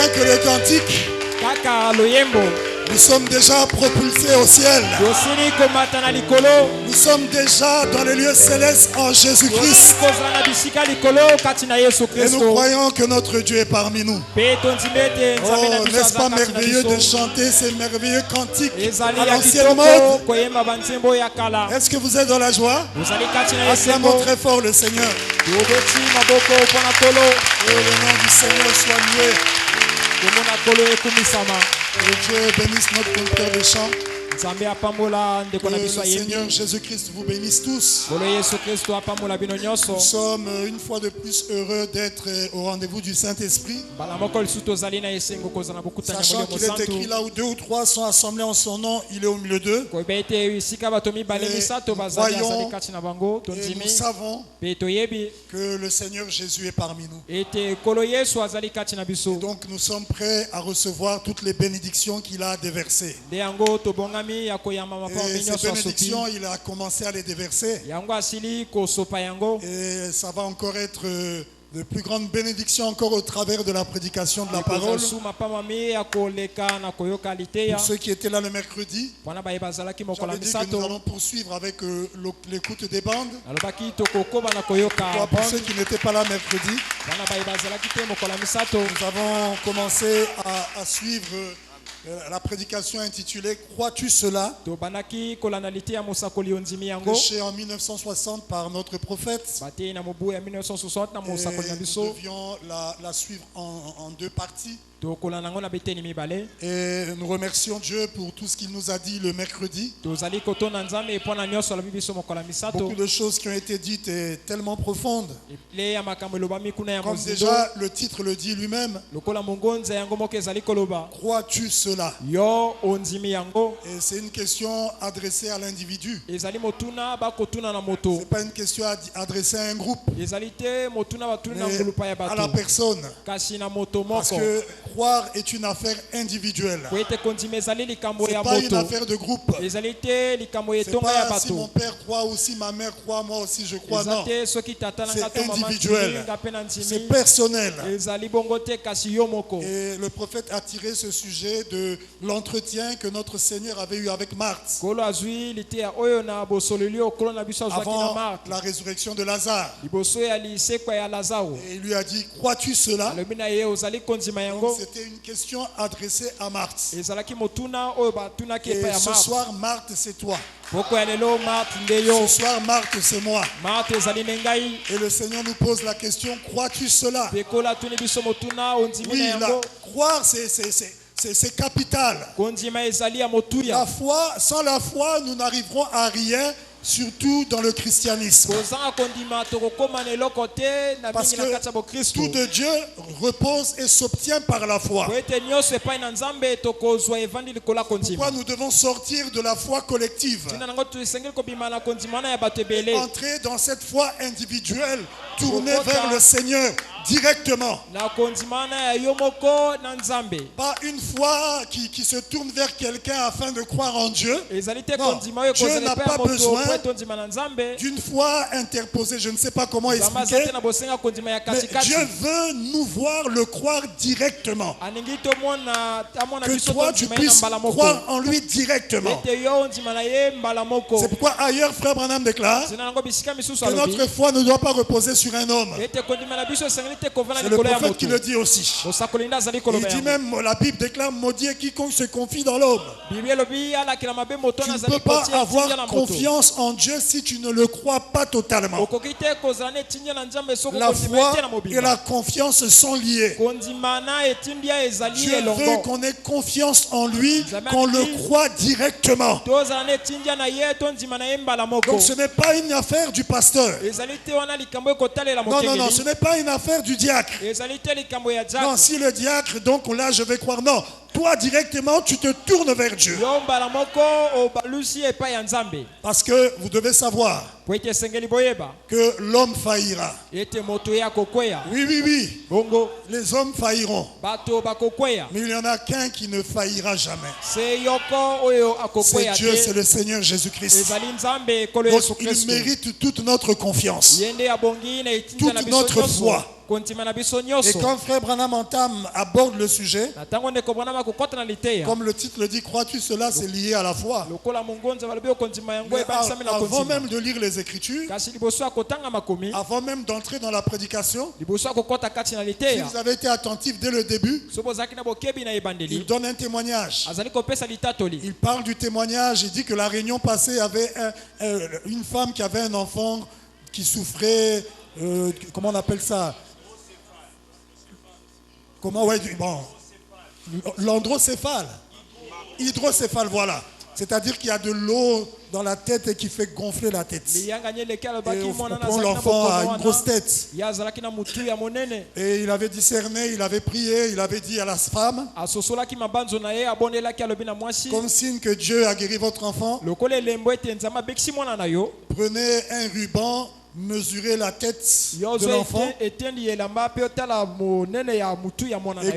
Rien que le cantique, nous sommes déjà propulsés au ciel. Nous sommes déjà dans les lieux célestes en Jésus-Christ. Et nous croyons que notre Dieu est parmi nous. Oh, n'est-ce pas merveilleux de chanter ces merveilleux cantiques à l'ancienne mode? Est-ce que vous êtes dans la joie? Acclamons très fort le Seigneur. Et le nom du Seigneur soit loué. Que Dieu bénisse notre conducteur de chant. Que le Seigneur Jésus-Christ vous bénisse tous. Nous sommes une fois de plus heureux d'être au rendez-vous du Saint-Esprit. Sachant qu'il est écrit là où 2 ou 3 sont assemblés en son nom, il est au milieu d'eux. Nous croyons et nous savons que le Seigneur Jésus est parmi nous. Et donc nous sommes prêts à recevoir toutes les bénédictions qu'il a déversées. Et ces bénédictions, il a commencé à les déverser. Et ça va encore être de plus grandes bénédictions encore au travers de la prédication de la parole. Pour ceux qui étaient là le mercredi, j'avais dit que nous allons poursuivre avec l'écoute des bandes. Pour ceux qui n'étaient pas là mercredi, nous avons commencé à suivre la prédication intitulée « Crois-tu cela ?» prêchée en 1960 par notre prophète. Et nous devions la suivre en 2 parties. Et nous remercions Dieu pour tout ce qu'il nous a dit le mercredi. Beaucoup de choses qui ont été dites et tellement profondes. Comme déjà le titre le dit lui-même. Crois-tu cela? Et c'est une question adressée à l'individu. Ce n'est pas une question adressée à un groupe, mais à la personne. Parce que croire est une affaire individuelle. Ce n'est pas une affaire de groupe. Ce n'est pas si mon père croit ou si ma mère croit, moi aussi je crois. Non. C'est individuel. C'est personnel. Et le prophète a tiré ce sujet de l'entretien que notre Seigneur avait eu avec Marthe avant la résurrection de Lazare. Et il lui a dit, crois-tu cela? C'était une question adressée à Marthe. Et ce soir, Marthe, c'est toi. Ce soir, Marthe, c'est moi. Et le Seigneur nous pose la question, crois-tu cela? Oui, croire, c'est capital. La foi, sans la foi, nous n'arriverons à rien. Surtout dans le christianisme. Parce que tout de Dieu repose et s'obtient par la foi. Pourquoi nous devons sortir de la foi collective et entrer dans cette foi individuelle, tournée vers le Seigneur directement. Pas une foi qui se tourne vers quelqu'un afin de croire en Dieu. Non, Dieu n'a pas besoin d'une foi interposée. Je ne sais pas comment expliquer. Mais Dieu veut nous voir le croire directement. Que toi tu puisses croire en lui directement. C'est pourquoi ailleurs Frère Branham déclare que notre foi ne doit pas reposer sur un homme. C'est le prophète qui le dit aussi. Il dit même, la Bible déclare, maudit est quiconque se confie dans l'homme. Tu ne peux pas avoir confiance en Dieu si tu ne le crois pas totalement. La foi et la confiance sont liées. Dieu veut qu'on ait confiance en lui, qu'on le croit directement. Donc ce n'est pas une affaire du pasteur. Non, ce n'est pas une affaire du diacre. Non, si le diacre, donc là je vais croire, non. Toi directement tu te tournes vers Dieu. Parce que vous devez savoir que l'homme faillira. Oui. Les hommes failliront. Mais il n'y en a qu'un qui ne faillira jamais. C'est Dieu, c'est le Seigneur Jésus-Christ. Donc il mérite toute notre confiance, toute notre foi. Et quand Frère Branham entame aborde le sujet, comme le titre le dit, crois-tu cela, c'est lié à la foi. Avant même de lire les Écritures, avant même d'entrer dans la prédication, si vous avez été attentif dès le début, il donne un témoignage. Il parle du témoignage. Il dit que la réunion passée avait une femme qui avait un enfant qui souffrait, comment on appelle ça? Comment, ouais, bon, l'androcéphale. Hydrocéphale, voilà. C'est-à-dire qu'il y a de l'eau dans la tête et qui fait gonfler la tête. Et l'enfant a une grosse tête. Et il avait discerné, il avait prié, il avait dit à la femme, comme signe que Dieu a guéri votre enfant, prenez un ruban, mesurez la tête de l'enfant et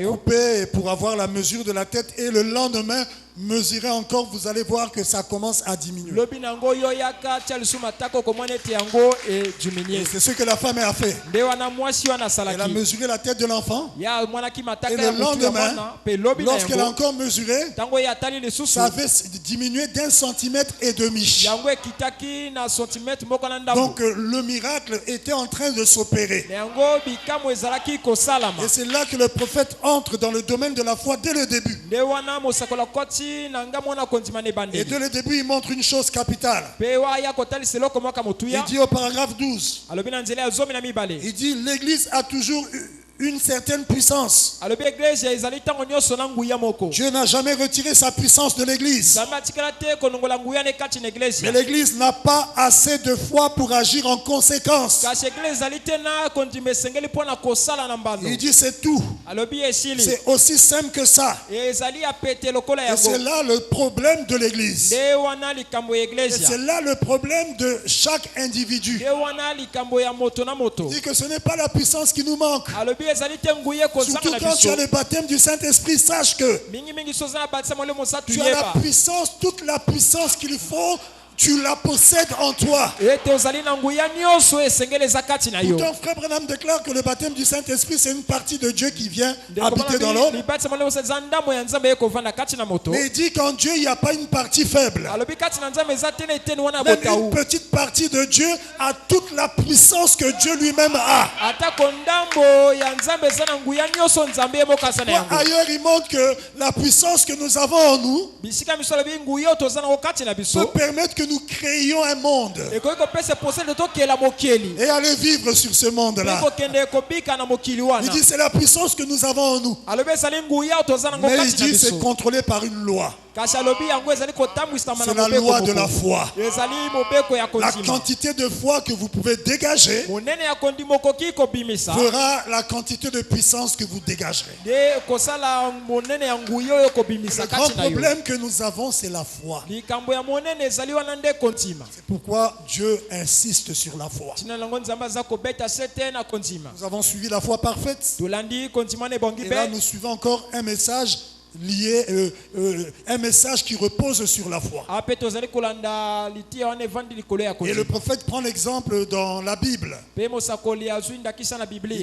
coupez pour avoir la mesure de la tête, et le lendemain mesurez encore, vous allez voir que ça commence à diminuer. Et c'est ce que la femme a fait. Elle a mesuré la tête de l'enfant, et le lendemain, lorsqu'elle a encore mesuré, ça avait diminué d'1,5 centimètre. Donc le miracle était en train de s'opérer. Et c'est là que le prophète entre dans le domaine de la foi dès le début. Et dès le début, il montre une chose capitale. Il dit au paragraphe 12, il dit l'église a toujours une certaine puissance. Dieu n'a jamais retiré sa puissance de l'église. Mais l'église n'a pas assez de foi pour agir en conséquence. Il dit c'est tout. C'est aussi simple que ça. Et c'est là le problème de l'église. Et c'est là le problème de chaque individu. Il dit que ce n'est pas la puissance qui nous manque. Surtout quand tu as le baptême du Saint-Esprit, sache que tu as la puissance, toute la puissance qu'il faut. Tu la possèdes en toi. Pourtant, Frère Branham déclare que le baptême du Saint-Esprit, c'est une partie de Dieu qui vient habiter dans l'homme. Mais il dit qu'en Dieu, il n'y a pas une partie faible. Même une petite partie de Dieu a toute la puissance que Dieu lui-même a. Ailleurs, il montre que la puissance que nous avons en nous peut permettre que nous créions un monde et aller vivre sur ce monde-là. Il dit c'est la puissance que nous avons en nous. Mais il dit c'est contrôlé par une loi. C'est la loi de la foi. La quantité de foi que vous pouvez dégager fera la quantité de puissance que vous dégagerez. Le grand problème que nous avons, c'est la foi. C'est pourquoi Dieu insiste sur la foi. Nous avons suivi la foi parfaite. Et là, nous suivons encore un message lié, un message qui repose sur la foi. Et le prophète prend l'exemple dans la Bible. Il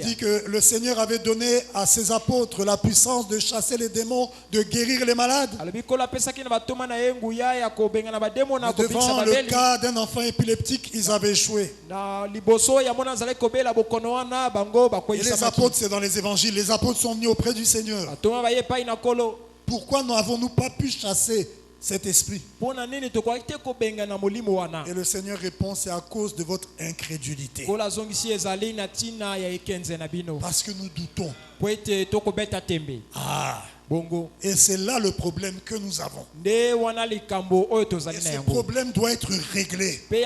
dit que le Seigneur avait donné à ses apôtres la puissance de chasser les démons, de guérir les malades. Devant le cas d'un enfant épileptique, ils avaient échoué. Et les apôtres, c'est dans les évangiles, les apôtres sont venus auprès du Seigneur. Pourquoi n'avons-nous pas pu chasser cet esprit? Et le Seigneur répond, c'est à cause de votre incrédulité. Parce que nous doutons. Et c'est là le problème que nous avons. Et ce problème doit être réglé. Il y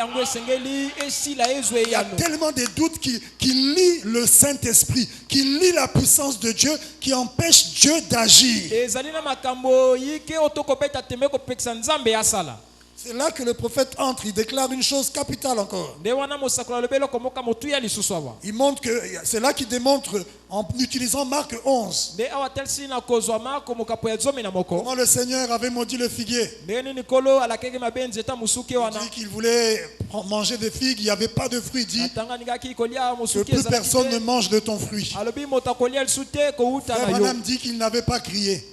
a tellement de doutes qui lient le Saint-Esprit, qui lient la puissance de Dieu, qui empêchent Dieu d'agir. C'est là que le prophète entre, il déclare une chose capitale encore. Il montre que c'est là qu'il démontre en utilisant Marc 11. Comment le Seigneur avait maudit le figuier. Il dit qu'il voulait manger des figues, il n'y avait pas de fruits. Il dit que plus personne ne mange de ton fruit. Frère Branham dit qu'il n'avait pas crié.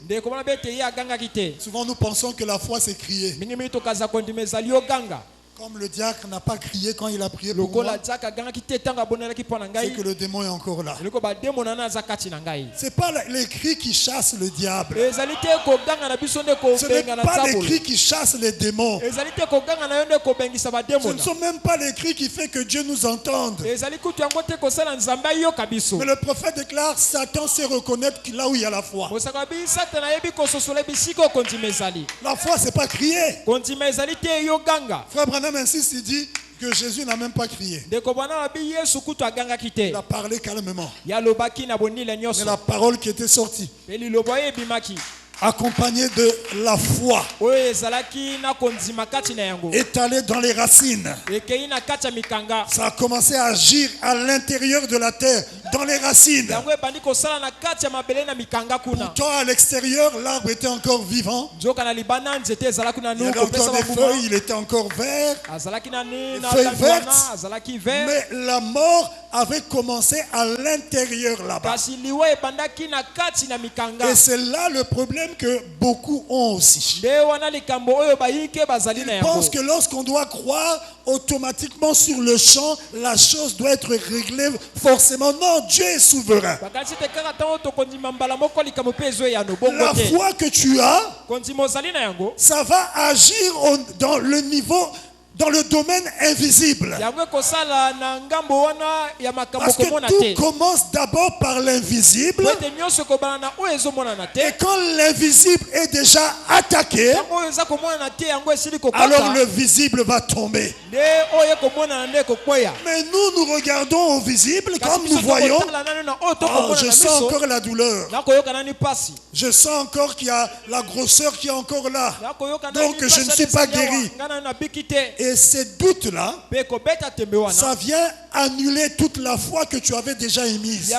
Souvent nous pensons que la foi c'est crier. Comme le diacre n'a pas crié quand il a prié pour moi, c'est que le démon est encore là. Ce n'est pas les cris qui chassent le diable. Ce n'est pas les cris qui chassent les démons. Ce ne sont même pas les cris qui font que Dieu nous entende. Mais le prophète déclare, Satan sait reconnaître là où il y a la foi. La foi, ce n'est pas crier. Frère Branham insiste, il dit que Jésus n'a même pas crié. Il a parlé calmement. Mais la parole qui était sortie, accompagnée de la foi, étalée dans les racines, ça a commencé à agir à l'intérieur de la terre, dans les racines. Pourtant à l'extérieur, l'arbre était encore vivant. Il y avait encore des feuilles, il était encore vert, feuilles vertes. Mais la mort avait commencé à l'intérieur là-bas. Et c'est là le problème que beaucoup ont aussi. Ils pensent que lorsqu'on doit croire, automatiquement sur le champ, la chose doit être réglée forcément. Non, Dieu est souverain. La foi que tu as, ça va agir dans le niveau, dans le domaine invisible. Parce que tout commence d'abord par l'invisible. Et quand l'invisible est déjà attaqué, alors le visible va tomber. Mais nous regardons au visible comme nous voyons. Oh, je sens encore la douleur. Je sens encore qu'il y a la grosseur qui est encore là. Donc je ne suis pas guéri. Et ces doutes-là, ça vient annuler toute la foi que tu avais déjà émise.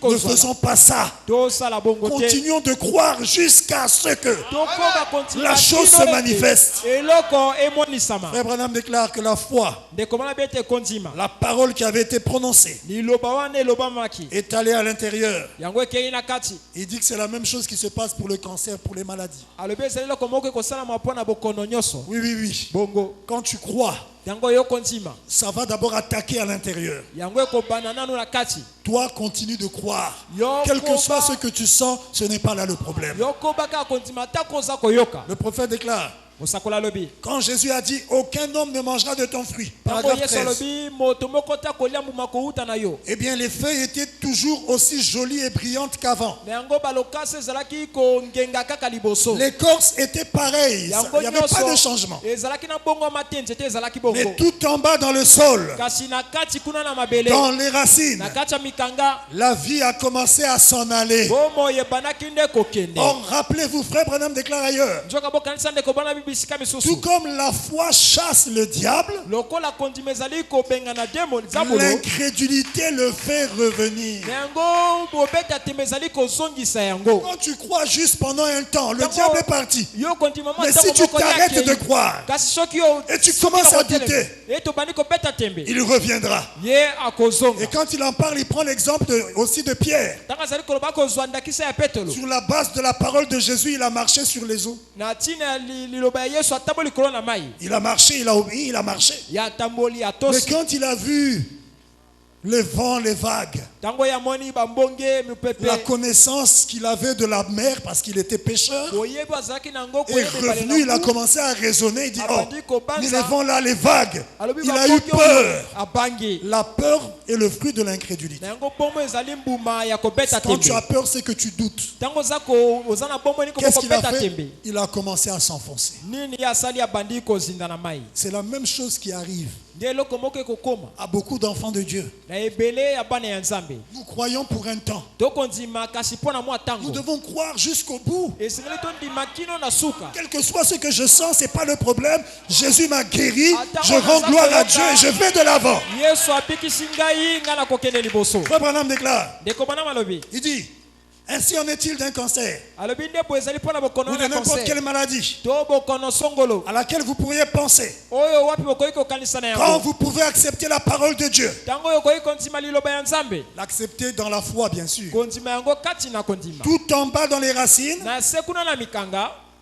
Ne faisons pas ça. Continuons de croire jusqu'à ce que la chose se manifeste. Frère Branham déclare que la foi, la parole qui avait été prononcée, est allée à l'intérieur. Il dit que c'est la même chose qui se passe pour le cancer, pour les maladies. Oui. Quand tu crois, ça va d'abord attaquer à l'intérieur. Toi, continue de croire. Quel que soit ce que tu sens, ce n'est pas là le problème. Le prophète déclare, quand Jésus a dit aucun homme ne mangera de ton fruit, paragraphe 13. Eh bien les feuilles étaient toujours aussi jolies et brillantes qu'avant. L'écorce était pareille, il n'y avait pas de changement. Mais tout en bas dans le sol, dans les racines, la vie a commencé à s'en aller. Or rappelez-vous, frère Branham déclare ailleurs, tout comme la foi chasse le diable, l'incrédulité le fait revenir. Quand tu crois juste pendant un temps, le diable est parti. Mais si tu t'arrêtes de croire et tu commences à douter, il reviendra. Et quand il en parle, il prend l'exemple aussi de Pierre. Sur la base de la parole de Jésus, il a marché sur les eaux. Il a marché, il a obéi, il a marché. Mais quand il a vu le vent, les vagues, la connaissance qu'il avait de la mer parce qu'il était pêcheur est revenu, il a commencé à raisonner, il dit oh, mais les vents là, les vagues, il a eu peur. La peur est le fruit de l'incrédulité. Quand tu as peur, c'est que tu doutes. Qu'est-ce qu'il a fait? Il a commencé à s'enfoncer. C'est la même chose qui arrive à beaucoup d'enfants de Dieu. Nous croyons pour un temps. Nous devons croire jusqu'au bout. Quel que soit ce que je sens, ce n'est pas le problème. Jésus m'a guéri. Je rends gloire à Dieu et je vais de l'avant. Frère Branham déclare, il dit, Ainsi en est-il d'un cancer ou de n'importe quelle maladie à laquelle vous pourriez penser. Quand vous pouvez accepter la parole de Dieu, l'accepter dans la foi bien sûr, tout en bas dans les racines,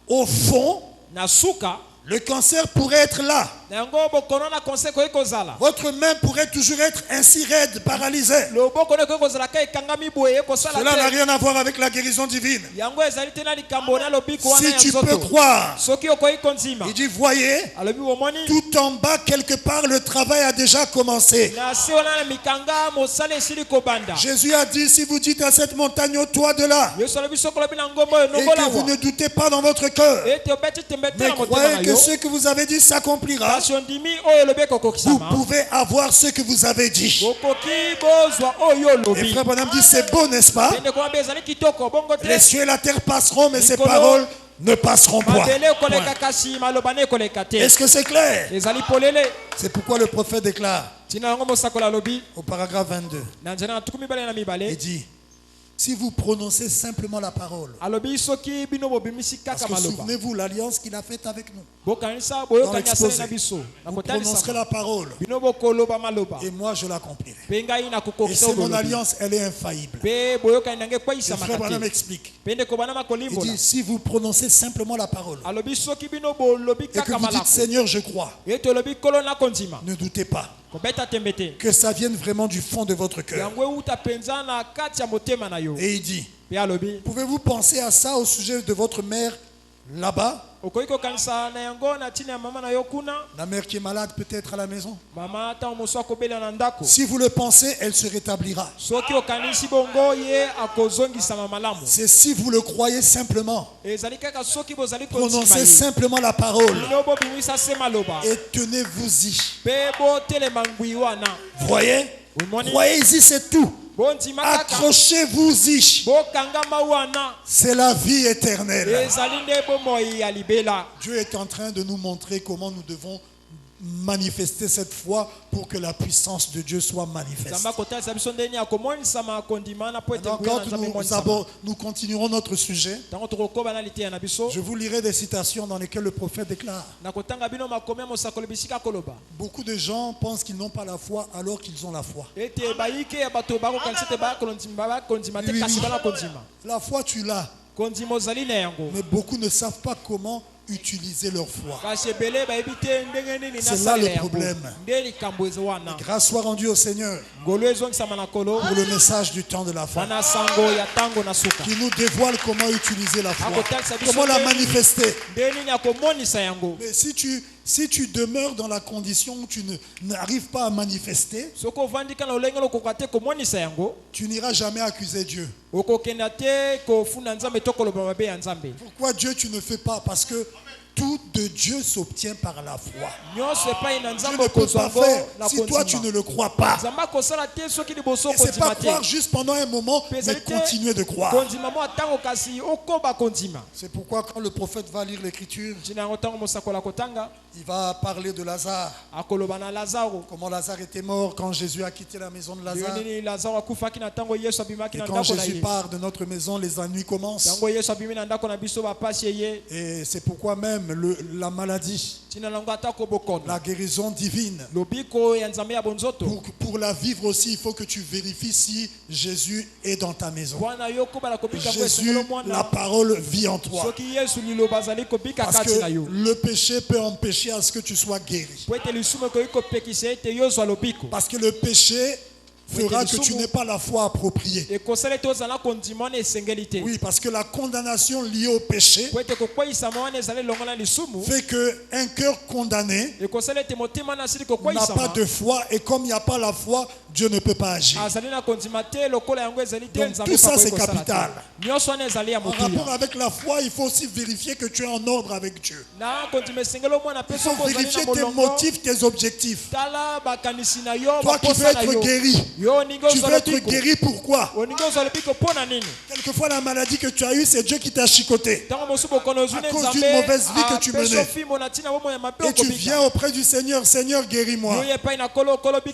au fond, le cancer pourrait être là. Votre main pourrait toujours être ainsi raide, paralysée. Cela n'a rien à voir avec la guérison divine. Si tu peux croire, il dit, voyez, tout en bas, quelque part, le travail a déjà commencé. Jésus a dit, si vous dites à cette montagne, toi de là, et que vous ne doutez pas dans votre cœur, mais croyez que ce que vous avez dit s'accomplira, vous pouvez avoir ce que vous avez dit. Et Frère Branham dit, c'est beau, n'est-ce pas? Les cieux et la terre passeront, mais ces paroles ne passeront point. Est-ce que c'est clair? C'est pourquoi le prophète déclare au paragraphe 22, il dit, si vous prononcez simplement la parole, parce que souvenez-vous l'alliance qu'il a faite avec nous. Dans l'exposé, vous prononcerez la parole et moi je l'accomplirai. Et c'est mon alliance, elle est infaillible. Et Frère Branham explique. Il dit, si vous prononcez simplement la parole et que vous dites, Seigneur, je crois, ne doutez pas que ça vienne vraiment du fond de votre cœur. Et il dit, pouvez-vous penser à ça au sujet de votre mère là-bas? La mère qui est malade peut-être à la maison. Si vous le pensez, elle se rétablira. C'est si vous le croyez simplement. Prononcez simplement la parole et tenez-vous-y. Voyez? Croyez-y, c'est tout. Accrochez-vous-y. C'est la vie éternelle. Dieu est en train de nous montrer comment nous devons manifester cette foi pour que la puissance de Dieu soit manifeste. Maintenant, quand nous continuerons notre sujet, je vous lirai des citations dans lesquelles le prophète déclare. Beaucoup de gens pensent qu'ils n'ont pas la foi alors qu'ils ont la foi. Oui. La foi, tu l'as. Mais beaucoup ne savent pas comment utiliser leur foi. C'est là le problème. Grâce soit rendue au Seigneur pour le message du temps de la fin qui nous dévoile comment utiliser la foi, comment la manifester. Mais si tu demeures dans la condition où tu n'arrives pas à manifester, tu n'iras jamais accuser Dieu. Pourquoi Dieu tu ne fais pas? Parce que tout de Dieu s'obtient par la foi. Dieu ne peut pas faire si toi tu ne le crois pas. Et c'est pas croire juste pendant un moment, mais continuer de croire. C'est pourquoi quand le prophète va lire l'écriture, il va parler de Lazare. Comment Lazare était mort quand Jésus a quitté la maison de Lazare. Et quand Jésus part de notre maison, les ennuis commencent. Et c'est pourquoi même la maladie, la guérison divine, pour la vivre aussi, il faut que tu vérifies si Jésus est dans ta maison. Jésus, la parole vit en toi. Parce que le péché peut empêcher à ce que tu sois guéri. Parce que le péché fera que tu n'aies pas la foi appropriée. Oui, parce que la condamnation liée au péché fait qu'un cœur condamné n'a pas de foi, et comme il n'y a pas la foi, Dieu ne peut pas agir. Donc tout ça c'est capital. En rapport avec la foi, il faut aussi vérifier que tu es en ordre avec Dieu. Il faut vérifier tes motifs, tes objectifs. Toi qui veux être guéri, tu veux être guéri pourquoi? Quelqu'un Quelquefois, la maladie que tu as eue, c'est Dieu qui t'a chicoté. À cause d'une mauvaise vie que tu menais. Et tu viens auprès du Seigneur, Seigneur, guéris-moi.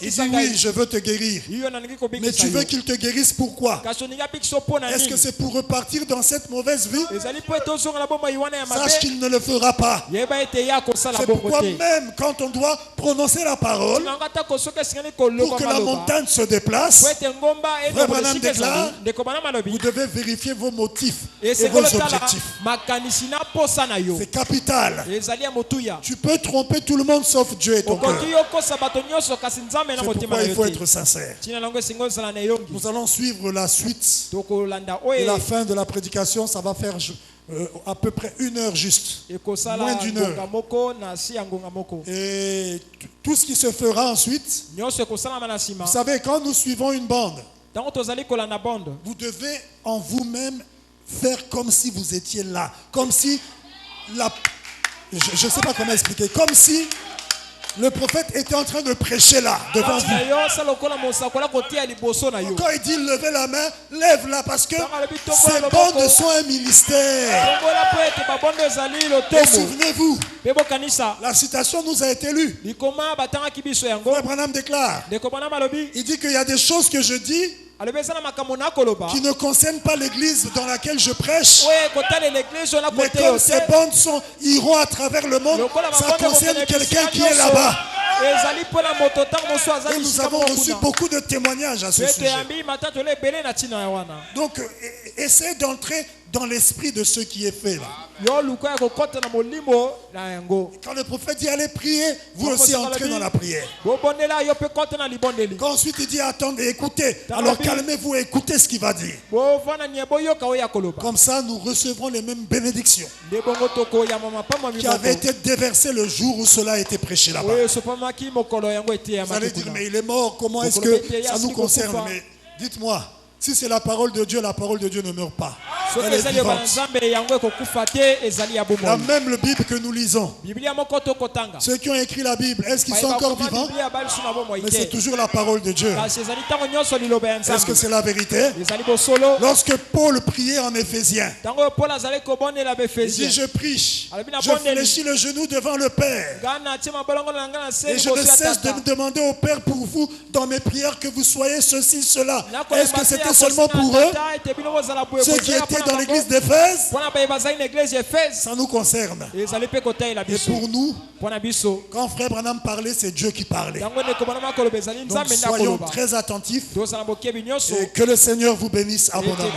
Il dit oui, je veux te guérir. Mais tu veux qu'il te guérisse pourquoi? Est-ce que c'est pour repartir dans cette mauvaise vie? Sache qu'il ne le fera pas. C'est pourquoi même quand on doit prononcer la parole, pour que la montagne se déplace, Frère Branham déclare, vous devez vérifier vos motifs et vos objectifs. C'est capital. Tu peux tromper tout le monde sauf Dieu et ton cœur. C'est pourquoi il faut être sincère. Nous allons suivre la suite et la fin de la prédication. Ça va faire à peu près 1 heure juste, moins d'1 heure. Et tout ce qui se fera ensuite, vous savez, quand nous suivons une bande, vous devez en vous-même faire comme si vous étiez là, comme si je ne sais pas comment expliquer, comme si le prophète était en train de prêcher là, devant vous. Quand il dit levez la main, lève-la parce que ces bandes sont un ministère. Et souvenez-vous, la citation nous a été lue. Frère Branham déclare, il dit qu'il y a des choses que je dis qui ne concernent pas l'église dans laquelle je prêche. Mais comme ces bandes iront à travers le monde, ça concerne quelqu'un qui est là-bas. Et nous avons reçu beaucoup de témoignages à ce sujet. Donc, essaie d'entrer dans l'esprit de ce qui est fait là. Quand le prophète dit allez prier, vous aussi entrez dans la prière. Quand ensuite il dit attendez, écoutez, alors calmez-vous et écoutez ce qu'il va dire. Comme ça nous recevrons les mêmes bénédictions qui avaient été déversées le jour où cela a été prêché là-bas. Vous allez dire mais il est mort, comment est-ce que ça nous concerne? Mais dites-moi, si c'est la parole de Dieu ne meurt pas. Elle est vivante. La même le Bible que nous lisons. Ceux qui ont écrit la Bible, est-ce qu'ils sont encore vivants? Mais c'est toujours la parole de Dieu. Est-ce que c'est la vérité? Lorsque Paul priait en Éphésiens, il dit je prie, je fléchis le genou devant le Père. Et je ne cesse de me demander au Père pour vous dans mes prières que vous soyez ceci, cela. Est-ce que c'était seulement pour eux? Ceux qui étaient dans l'église d'Éphèse, ça nous concerne. Et pour nous, quand Frère Branham parlait, c'est Dieu qui parlait. Donc soyons très attentifs et que le Seigneur vous bénisse abondamment.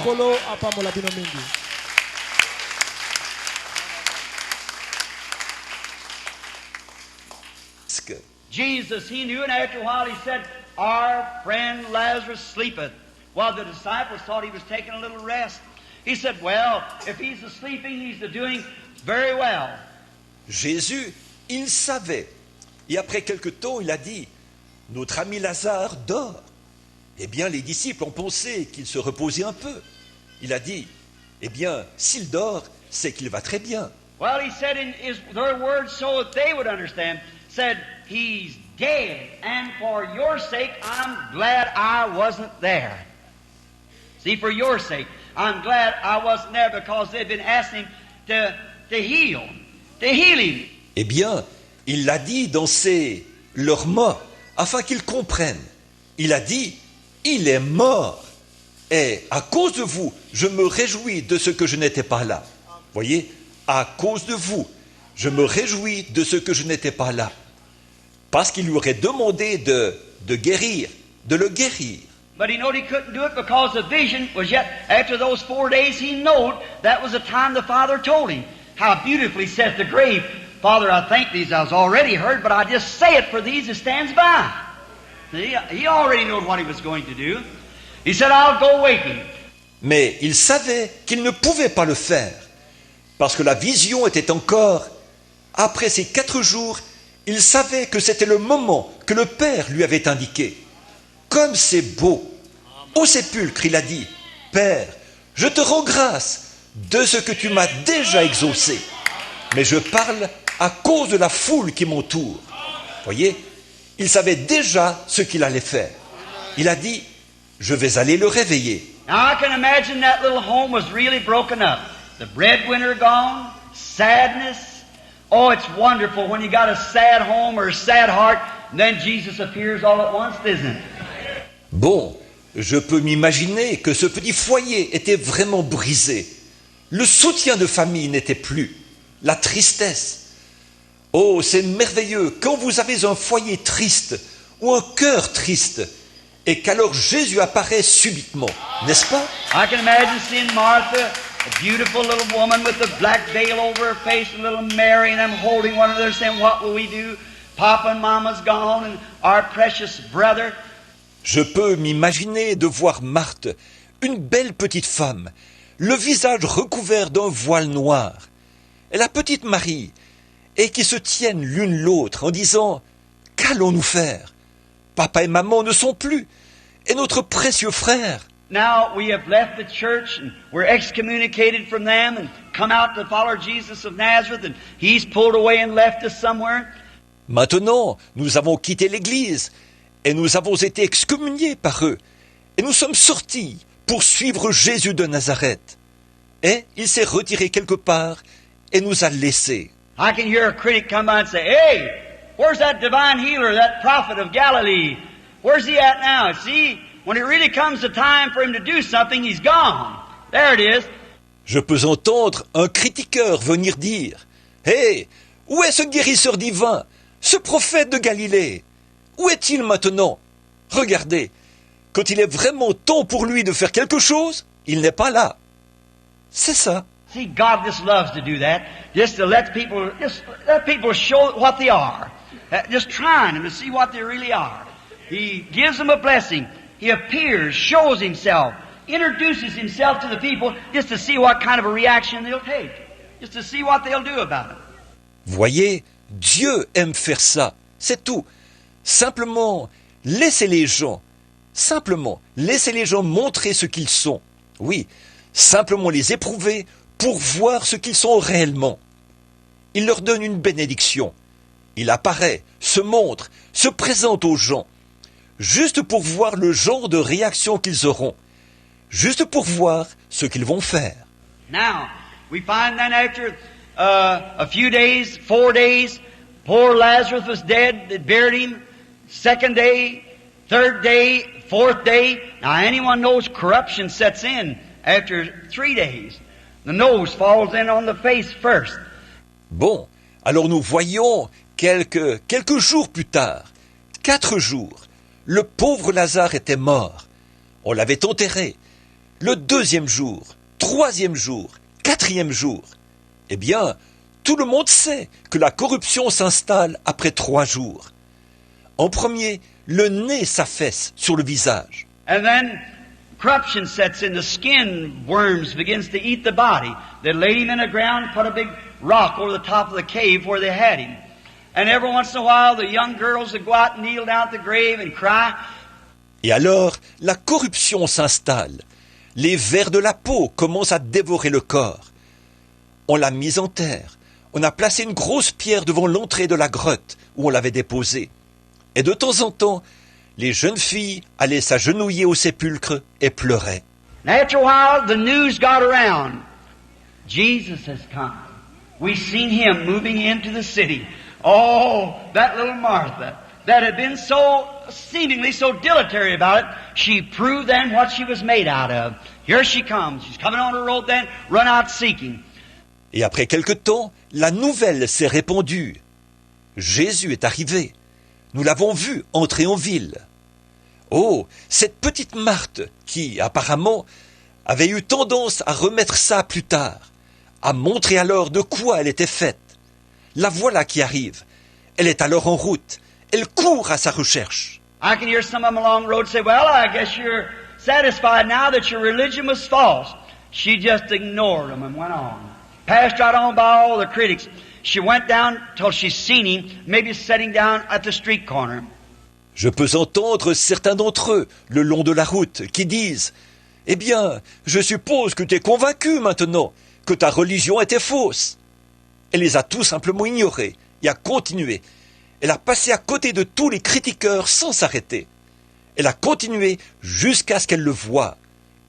Jesus, he knew, and after a while he said, our friend Lazarus sleepeth. Well, the disciples thought he was taking a little rest. He said, well, if he's sleeping, he's doing very well. Jésus, il savait. Et après quelque temps, il a dit, notre ami Lazare dort. Eh bien, les disciples ont pensé qu'il se reposait un peu. Il a dit, eh bien, s'il dort, c'est qu'il va très bien. Well, he said in their words so that they would understand, said, he's dead, and for your sake, I'm glad I wasn't there. See, for your sake, I'm glad I wasn't there because they've been asking him to heal him. Eh bien, il l'a dit dans leurs mots, afin qu'ils comprennent. Il a dit, il est mort. Et à cause de vous, je me réjouis de ce que je n'étais pas là. Voyez, à cause de vous, je me réjouis de ce que je n'étais pas là. Parce qu'il lui aurait demandé de guérir, de le guérir. But he knew he couldn't do it because the vision was yet, after those 4 days, he knew that was the time the Father told him. How beautifully says the grave, Father, I think these I was already heard, but I just say it for these that stands by. He already knew what he was going to do. He said, I'll go wake him. Mais il savait qu'il ne pouvait pas le faire, parce que la vision était encore, après ces 4 jours, il savait que c'était le moment que le Père lui avait indiqué. Comme c'est beau. Au sépulcre, il a dit, Père, je te rends grâce de ce que tu m'as déjà exaucé. Mais je parle à cause de la foule qui m'entoure. Voyez, il savait déjà ce qu'il allait faire. Il a dit, je vais aller le réveiller. Now I can imagine that little home was really broken up. The breadwinner gone, sadness. Oh, it's wonderful when you got a sad home or a sad heart, and then Jesus appears all at once, isn't it? Bon, je peux m'imaginer que ce petit foyer était vraiment brisé. Le soutien de famille n'était plus. La tristesse. Oh, c'est merveilleux quand vous avez un foyer triste ou un cœur triste et qu'alors Jésus apparaît subitement, n'est-ce pas? I can imagine seeing Martha, a beautiful little woman with a black veil over her face, and little Mary and them holding one another saying, what will we do? Papa and Mama's gone and our precious brother. Je peux m'imaginer de voir Marthe, une belle petite femme, le visage recouvert d'un voile noir, et la petite Marie, et qui se tiennent l'une l'autre en disant « Qu'allons-nous faire? Papa et maman ne sont plus, et notre précieux frère. » Now we have left the church and we're excommunicated from them and come out to follow Jesus of Nazareth and he's pulled away and left us somewhere. Maintenant, nous avons quitté l'Église et nous avons été excommuniés par eux. Et nous sommes sortis pour suivre Jésus de Nazareth. Et il s'est retiré quelque part et nous a laissés. I can hear a critic come by and say, hey, where's that divine healer, that prophet of Galilee? Where's he at now? See, when it really comes the time for him to do something, he's gone. There it is. Je peux entendre un critiqueur venir dire, hey, où est ce guérisseur divin? Ce prophète de Galilée, où est-il maintenant? Regardez, quand il est vraiment temps pour lui de faire quelque chose, il n'est pas là. C'est ça. See, God just loves to do that, just to let people show what they are, just trying them to see what they really are. He gives them a blessing. He appears, shows himself, introduces himself to the people, just to see what kind of a reaction they'll take, just to see what they'll do about it. Voyez, Dieu aime faire ça, c'est tout. Simplement, laissez les gens montrer ce qu'ils sont. Oui, simplement les éprouver pour voir ce qu'ils sont réellement. Il leur donne une bénédiction. Il apparaît, se montre, se présente aux gens, juste pour voir le genre de réaction qu'ils auront, juste pour voir ce qu'ils vont faire. Now, we find that after a few days, 4 days, poor Lazarus was dead, they buried him. Second day, third day, fourth day. Now anyone knows corruption sets in after 3 days. The nose falls in on the face first. Bon, alors nous voyons quelques jours plus tard, 4 jours, le pauvre Lazare était mort. On l'avait enterré. Le 2e jour, 3e jour, 4e jour. Eh bien, tout le monde sait que la corruption s'installe après 3 jours. En premier, le nez s'affaisse sur le visage. And then corruption sets in. The skin worms begins to eat the body. They laid him in the ground, put a big rock over the top of the cave where they had him. And every once in a while, the young girls would go out and kneel down at the grave and cry. Et alors, la corruption s'installe. Les vers de la peau commencent à dévorer le corps. On l'a mis en terre. On a placé une grosse pierre devant l'entrée de la grotte où on l'avait déposée. Et de temps en temps, les jeunes filles allaient s'agenouiller au sépulcre et pleuraient. And after a while, the news got around. Jesus has come. We've seen him moving into the city. Oh, that little Martha that had been so seemingly so dilatory about it, she proved then what she was made out of. Here she comes. She's coming on the road then, run out seeking. Et après quelque temps, la nouvelle s'est répandue. Jésus est arrivé. Nous l'avons vu entrer en ville. Oh, cette petite Marthe qui, apparemment, avait eu tendance à remettre ça plus tard, à montrer alors de quoi elle était faite. La voilà qui arrive. Elle est alors en route. Elle court à sa recherche. I can hear some of them along the road say, well, I guess you're satisfied now that your religion was false. She just ignored them and went on. Passed right on by all the critics. She went down till she's seen him, maybe sitting down at the street corner. Je peux entendre certains d'entre eux, le long de la route, qui disent « Eh bien, je suppose que tu es convaincu maintenant que ta religion était fausse. » Elle les a tout simplement ignorés et a continué. Elle a passé à côté de tous les critiqueurs sans s'arrêter. Elle a continué jusqu'à ce qu'elle le voie.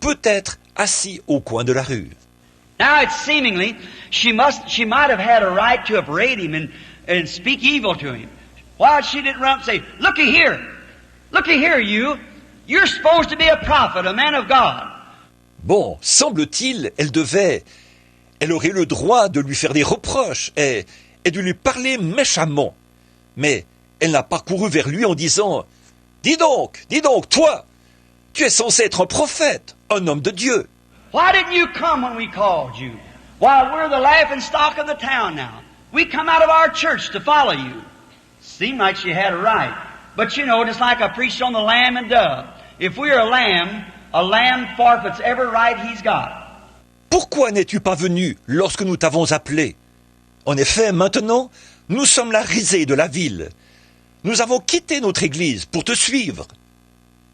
peut-être assis au coin de la rue. Now it's seemingly she might have had a right to upbraid him and speak evil to him. Why she didn't run up and say, looky here, you're supposed to be a prophet, a man of God. Bon, semble-t-il, elle aurait le droit de lui faire des reproches et de lui parler méchamment. Mais elle n'a pas couru vers lui en disant « Dis donc, toi, tu es censé être un prophète, un homme de Dieu. » Why didn't you come when we called you? Why, we're the laughing stock of the town now. We come out of our church to follow you. Seemed like she had a right. But you know, just like I preached on the lamb and dove, if we're a lamb forfeits every right he's got. Pourquoi n'es-tu pas venu lorsque nous t'avons appelé? En effet, maintenant, nous sommes la risée de la ville. Nous avons quitté notre église pour te suivre.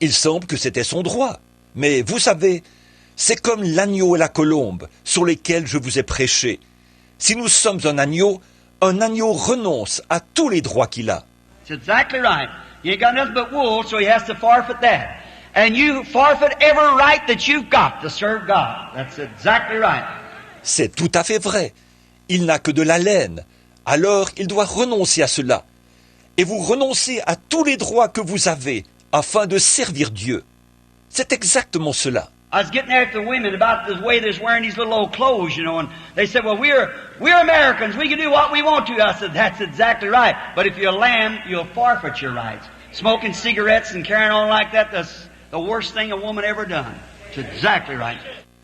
Il semble que c'était son droit. Mais vous savez, c'est comme l'agneau et la colombe sur lesquels je vous ai prêché. Si nous sommes un agneau renonce à tous les droits qu'il a. That's exactly right. You ain't got nothing but wool, so he has to forfeit that. And you forfeit every right that you've got to serve God. That's exactly right. C'est tout à fait vrai. Il n'a que de la laine. Alors il doit renoncer à cela. Et vous renoncez à tous les droits que vous avez afin de servir Dieu. C'est exactement cela. I was getting after the women about the way they're wearing these little old clothes, you know, and they said, well, we're Americans. We can do what we want to. I said, that's exactly right. But if you're a lamb, you'll forfeit your rights. Smoking cigarettes and carrying on like that, that's the worst thing a woman ever done. It's exactly right.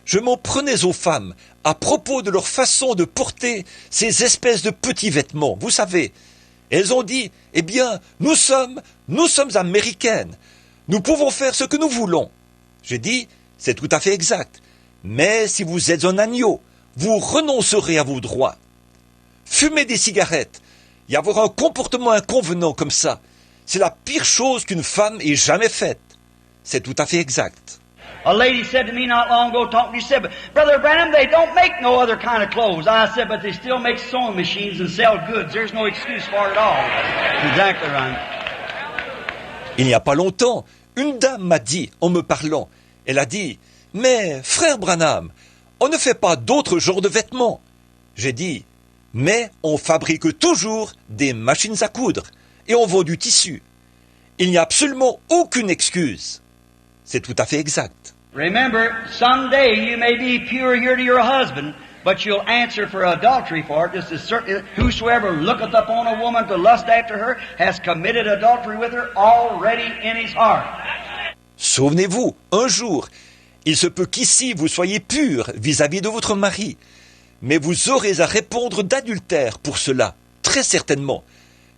Je m'en prenais aux femmes à propos de leur façon de porter ces espèces de petits vêtements. Vous savez, elles ont dit, eh bien, nous sommes américaines. Nous pouvons faire ce que nous voulons. J'ai dit, c'est tout à fait exact. Mais si vous êtes un agneau, vous renoncerez à vos droits. Fumer des cigarettes et avoir un comportement inconvenant comme ça, c'est la pire chose qu'une femme ait jamais faite. C'est tout à fait exact. A lady said to me not long ago, talking to you, said, Brother Branham, they don't make no other kind of clothes. I said, but they still make sewing machines and sell goods. There's no excuse for it all. Exactly right. Il n'y a pas longtemps, une dame m'a dit, en me parlant, elle a dit, mais frère Branham, on ne fait pas d'autres genres de vêtements. J'ai dit, mais on fabrique toujours des machines à coudre et on vend du tissu. Il n'y a absolument aucune excuse. C'est tout à fait exact. Remember, someday you may be pure here to your husband, but you'll answer for adultery for it, just as certainly whosoever looketh upon a woman to lust after her has committed adultery with her already in his heart. Souvenez-vous, un jour, il se peut qu'ici vous soyez purs vis-à-vis de votre mari, mais vous aurez à répondre d'adultère pour cela, très certainement,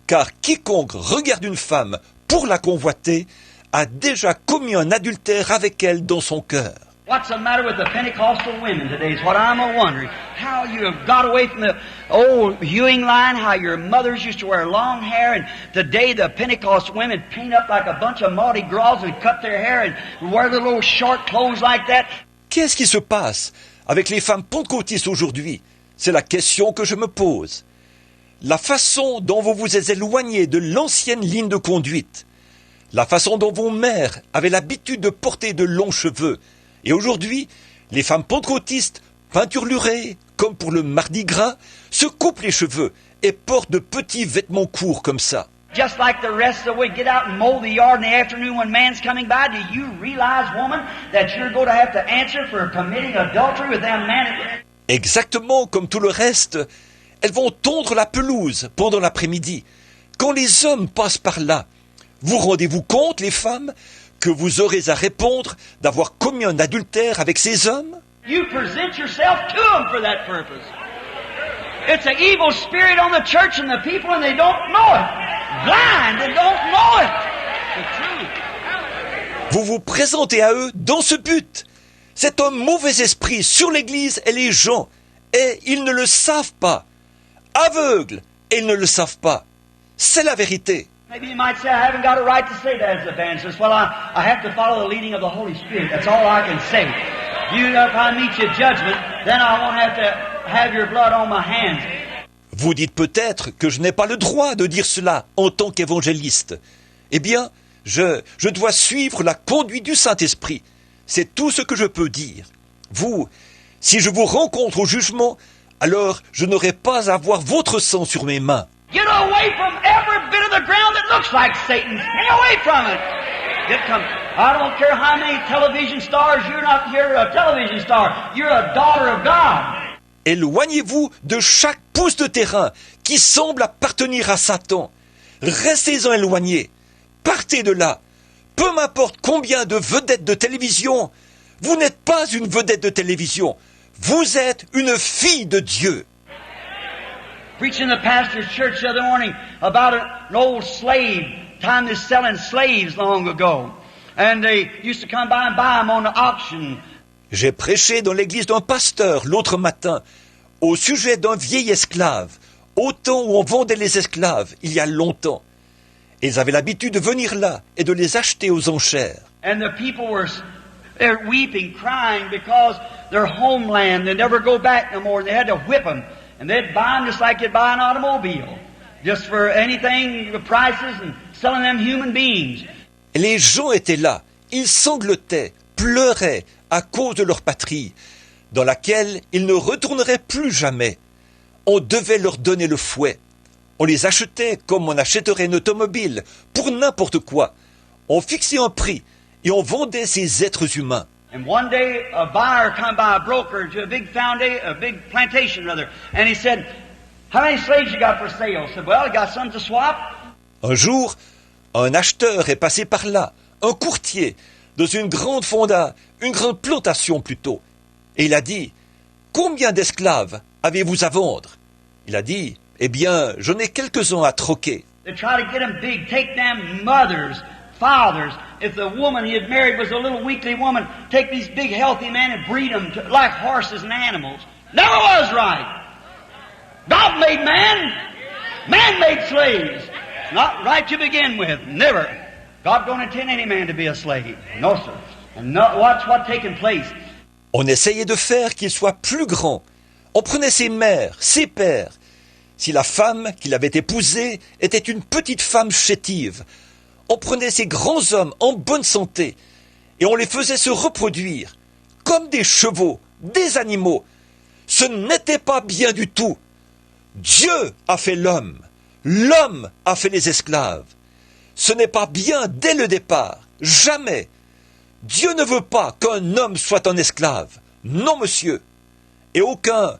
car quiconque regarde une femme pour la convoiter a déjà commis un adultère avec elle dans son cœur. What's the matter with the Pentecostal women today is what I'm a-wondering. How you have got away from the old hewing line, how your mothers used to wear long hair, and today the Pentecostal women paint up like a bunch of Mardi Gras and cut their hair and wear the little short clothes like that. Qu'est-ce qui se passe avec les femmes pentecôtistes aujourd'hui? C'est la question que je me pose. La façon dont vous vous êtes éloigné de l'ancienne ligne de conduite, la façon dont vos mères avaient l'habitude de porter de longs cheveux, et aujourd'hui, les femmes pentecôtistes, peinturlurées, comme pour le Mardi Gras, se coupent les cheveux et portent de petits vêtements courts comme ça. Just like the rest of the week, get out and mow the yard in the afternoon when man's coming by. Do you realize, woman, that you're going to have to answer for committing adultery with them men? Exactement comme tout le reste, elles vont tondre la pelouse pendant l'après-midi. Quand les hommes passent par là, vous rendez-vous compte, les femmes, que vous aurez à répondre d'avoir commis un adultère avec ces hommes? You present yourself to them for that purpose. It's an evil spirit on the church and the people, and they don't know it. Blind and don't know it. The truth. Vous vous présentez à eux dans ce but. C'est un mauvais esprit sur l'Église et les gens, et ils ne le savent pas. Aveugles, et ils ne le savent pas. C'est la vérité. Maybe you might say, I haven't got a right to say that as an evangelist. Well, I have to follow the leading of the Holy Spirit. That's all I can say. If I meet your judgment, then I won't have to have your blood on my hands. Vous dites peut-être que je n'ai pas le droit de dire cela en tant qu'évangéliste. Eh bien, je dois suivre la conduite du Saint-Esprit. C'est tout ce que je peux dire. Vous, si je vous rencontre au jugement, alors je n'aurai pas à voir votre sang sur mes mains. Get away from every bit of the ground that looks like Satan. Stay away from it. I don't care how many television stars, you're a television star. You're a daughter of God. Éloignez-vous de chaque pouce de terrain qui semble appartenir à Satan. Restez-en éloignés. Partez de là. Peu m'importe combien de vedettes de télévision, vous n'êtes pas une vedette de télévision. Vous êtes une fille de Dieu. Preaching in the pastor's church the other morning about an old slave, time they selling slaves long ago. And they used to come by and buy them on the auction. J'ai prêché dans l'église d'un pasteur l'autre matin au sujet d'un vieil esclave, au temps où on vendait les esclaves, il y a longtemps. Et ils avaient l'habitude de venir là et de les acheter aux enchères. And the people they're weeping, crying because their homeland, they never go back no more, and they had to whip them. And they'd buy them just like you'd buy an automobile, just for anything, the prices, and selling them human beings. Et les gens étaient là, ils sanglotaient, pleuraient à cause de leur patrie, dans laquelle ils ne retourneraient plus jamais. On devait leur donner le fouet. On les achetait comme on achèterait une automobile, pour n'importe quoi. On fixait un prix et on vendait ces êtres humains. And one day, a buyer come by, a broker, to a big plantation rather, and he said, "How many slaves you got for sale?" I said, "Well, I got some to swap." Un jour, un acheteur est passé par là, un courtier, dans une grande plantation plutôt. Et il a dit, « Combien d'esclaves avez-vous à vendre ?» Il a dit, « Eh bien, j'en ai quelques-uns à troquer. » They try to get them big, take them mothers, fathers. If the woman he had married was a little weakly woman, take these big healthy men and breed them like horses and animals. Never was right. God made man. Man made slaves. It's not right to begin with. Never. God don't intend any man to be a slave. No, sir. And watch what's taking place. On essayait de faire qu'il soit plus grand. On prenait ses mères, ses pères. Si la femme qu'il avait épousée était une petite femme chétive, on prenait ces grands hommes en bonne santé et on les faisait se reproduire comme des chevaux, des animaux. Ce n'était pas bien du tout. Dieu a fait l'homme. L'homme a fait les esclaves. Ce n'est pas bien dès le départ. Jamais. Dieu ne veut pas qu'un homme soit un esclave. Non, monsieur. Et aucun.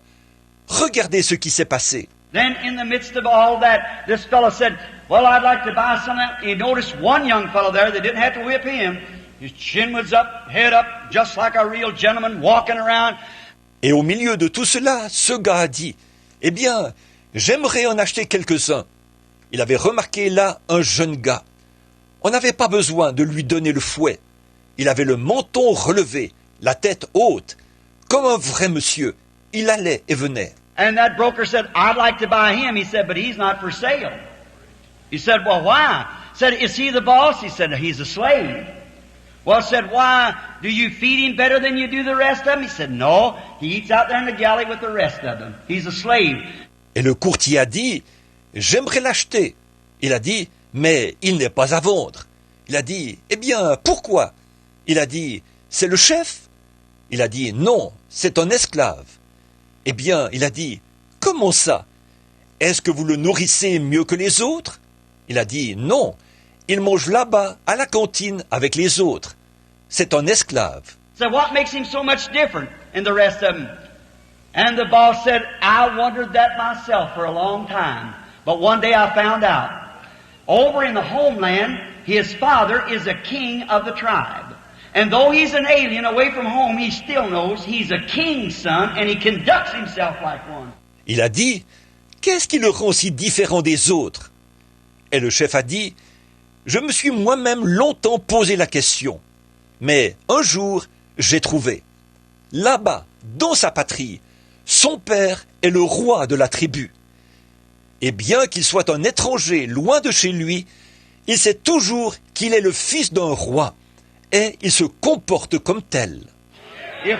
Regardez ce qui s'est passé. Then in the midst of all that, this fellow said, "Well, I'd like to buy some of that." He noticed one young fellow there, they didn't have to whip him. His chin was up, head up, just like a real gentleman walking around. Et au milieu de tout cela, ce gars a dit, « Eh bien, j'aimerais en acheter quelques-uns. » Il avait remarqué là un jeune gars. On n'avait pas besoin de lui donner le fouet. Il avait le menton relevé, la tête haute, comme un vrai monsieur. Il allait et venait. And that broker said, "I'd like to buy him." He said, "But he's not for sale." He said, "Well, why?" He said, "Is he the boss?" He said, "He's a slave." Well, said, "Why? Do you feed him better than you do the rest of them?" He said, "No, he eats out there in the galley with the rest of them. He's a slave." Et le courtier a dit, « J'aimerais l'acheter. » Il a dit, « Mais il n'est pas à vendre. » Il a dit, « Eh bien, pourquoi ?» Il a dit, « C'est le chef ?» Il a dit, « Non, c'est un esclave. » Eh bien, il a dit, « Comment ça? Est-ce que vous le nourrissez mieux que les autres ?» Il a dit, « Non, il mange là-bas, à la cantine, avec les autres. C'est un esclave. » So what makes him so much different than the rest of them? And the boss said, "I wondered that myself for a long time. But one day I found out. Over in the homeland, his father is a king of the tribe. And though he's an alien away from home, he still knows he's a king's son and he conducts himself like one." Il a dit, « Qu'est-ce qui le rend si différent des autres ?» Et le chef a dit, « Je me suis moi-même longtemps posé la question. Mais un jour, j'ai trouvé. Là-bas, dans sa patrie, son père est le roi de la tribu. Et bien qu'il soit un étranger loin de chez lui, il sait toujours qu'il est le fils d'un roi. Et il se comporte comme tel. If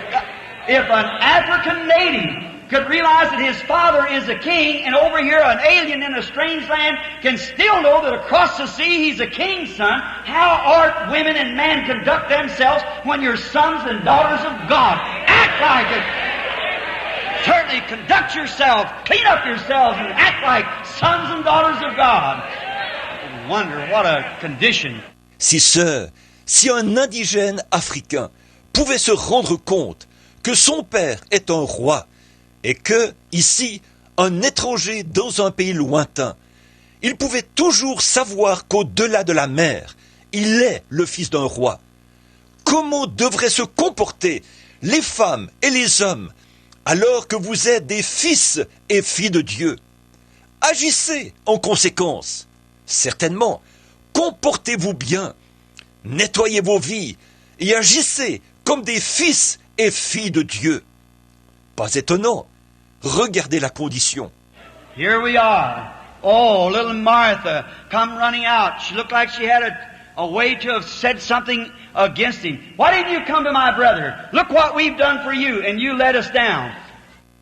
an African native could realize that his father is a king, and over here an alien in a strange land can still know that across the sea he's a king's son, how art women and men conduct themselves when you're sons and daughters of God? Act like it. Certainly conduct yourself, clean up yourselves, and act like sons and daughters of God. I wonder what a condition. Si un indigène africain pouvait se rendre compte que son père est un roi et que, ici, un étranger dans un pays lointain, il pouvait toujours savoir qu'au-delà de la mer, il est le fils d'un roi. Comment devraient se comporter les femmes et les hommes alors que vous êtes des fils et filles de Dieu? Agissez en conséquence. Certainement, comportez-vous bien, nettoyez vos vies et agissez comme des fils et filles de Dieu. Pas étonnant, regardez la condition. Here we are. Oh, little Martha come running out. She looked like she had a way to have said something against him. Why didn't you come to my brother? Look what we've done for you, and you let us down.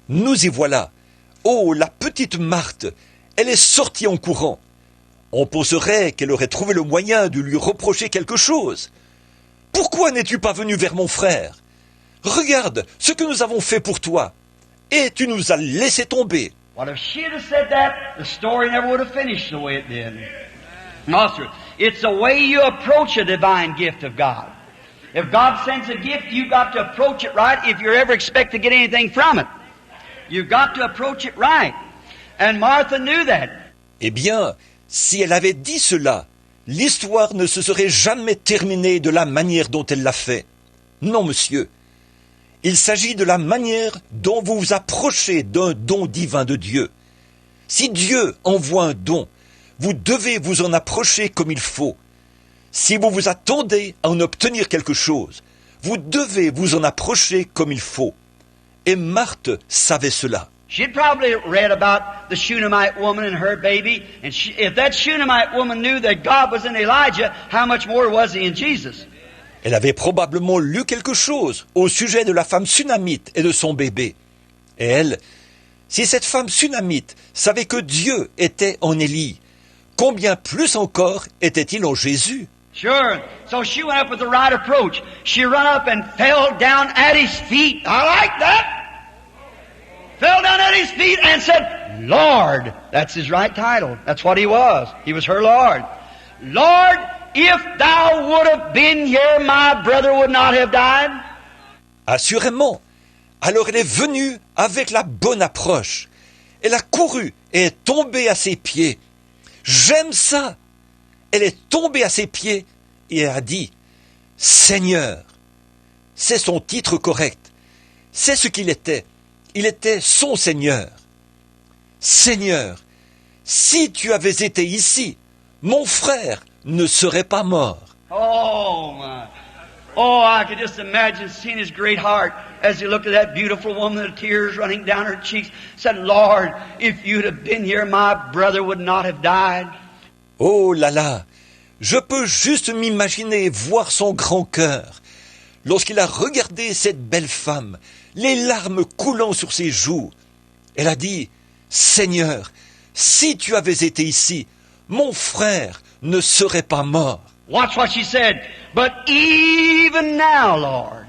Nous y voilà. Oh, la petite Marthe, elle est sortie en courant. On penserait qu'elle aurait trouvé le moyen de lui reprocher quelque chose. Pourquoi n'es-tu pas venu vers mon frère? Regarde ce que nous avons fait pour toi. Et tu nous as laissé tomber. What if she had said that? The story never would have finished the way it did. No, sir. It's the way you approach a divine gift of God. If God sends a gift, you've got to approach it right if you ever expect to get anything from it. You've got to approach it right. And Martha knew that. Eh bien, si elle avait dit cela, l'histoire ne se serait jamais terminée de la manière dont elle l'a fait. Non, monsieur. Il s'agit de la manière dont vous vous approchez d'un don divin de Dieu. Si Dieu envoie un don, vous devez vous en approcher comme il faut. Si vous vous attendez à en obtenir quelque chose, vous devez vous en approcher comme il faut. Et Marthe savait cela. She'd probably read about the Shunammite woman and her baby, and if that Shunammite woman knew that God was in Elijah, how much more was he in Jesus? Elle avait probablement lu quelque chose au sujet de la femme sunamite et de son bébé. Et elle, si cette femme sunamite savait que Dieu était en Élie, combien plus encore était-il en Jésus? Sure. So she went up with the right approach. She ran up and fell down at his feet. I like that. Fell down at his feet and said, Lord. That's his right title. That's what he was. He was her Lord. Lord, if thou would have been here, my brother would not have died. Assurément. Alors elle est venue avec la bonne approche. Elle a couru et est tombée à ses pieds. J'aime ça. Elle est tombée à ses pieds et a dit, Seigneur. C'est son titre correct. C'est ce qu'il était. Il était son Seigneur. Seigneur, si tu avais été ici, mon frère ne serait pas mort. Oh, my. Oh, I could just imagine seeing his great heart as he looked at that beautiful woman, the tears running down her cheeks, said, Lord, if you'd have been here, my brother would not have died. Oh là là, je peux juste m'imaginer voir son grand cœur lorsqu'il a regardé cette belle femme, les larmes coulant sur ses joues. Elle a dit, Seigneur, si tu avais été ici, mon frère ne serait pas mort. Watch what she said. But even now, Lord,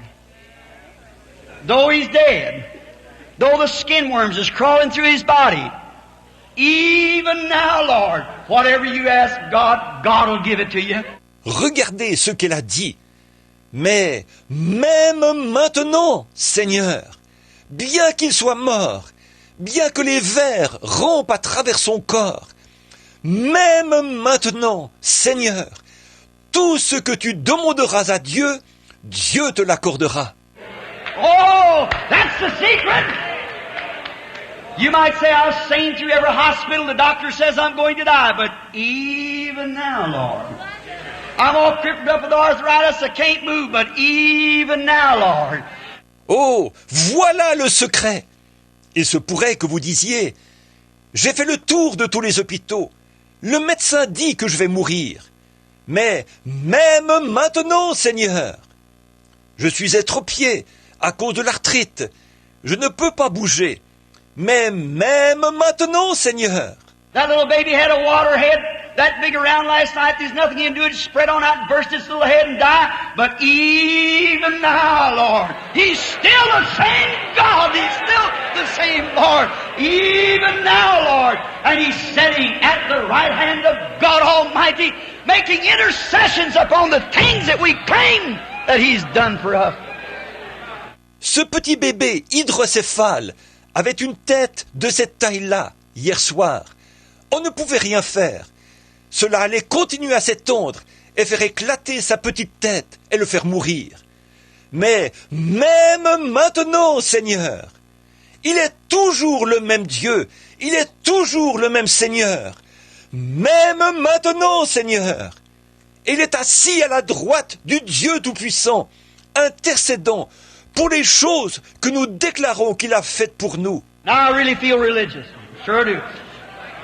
though he's dead, though the skin worms is crawling through his body, even now, Lord, whatever you ask God, God will give it to you. Regardez ce qu'elle a dit. Mais même maintenant, Seigneur, bien qu'il soit mort, bien que les vers rampent à travers son corps, même maintenant, Seigneur, tout ce que tu demanderas à Dieu, Dieu te l'accordera. Oh, that's the secret! You might say, I've seen through every hospital, the doctor says I'm going to die, but even now, Lord, I'm all crippled up with arthritis, I can't move, but even now, Lord. Oh, voilà le secret. Il se pourrait que vous disiez, j'ai fait le tour de tous les hôpitaux. Le médecin dit que je vais mourir. Mais même maintenant, Seigneur, je suis étropié à cause de l'arthrite. Je ne peux pas bouger. Mais même maintenant, Seigneur. That little baby had a water head that big around last night. There's nothing he can do. It spread on out and burst its little head and die. But even now, Lord, He's still the same God. He's still the same Lord. Even now, Lord. And He's sitting at the right hand of God Almighty, making intercessions upon the things that we claim that He's done for us. Ce petit bébé hydrocéphale avait une tête de cette taille-là hier soir. On ne pouvait rien faire. Cela allait continuer à s'étendre et faire éclater sa petite tête et le faire mourir. Mais même maintenant, Seigneur, il est toujours le même Dieu, il est toujours le même Seigneur. Même maintenant, Seigneur, il est assis à la droite du Dieu Tout-Puissant, intercédant pour les choses que nous déclarons qu'il a faites pour nous. Now I really feel religious. Sure do.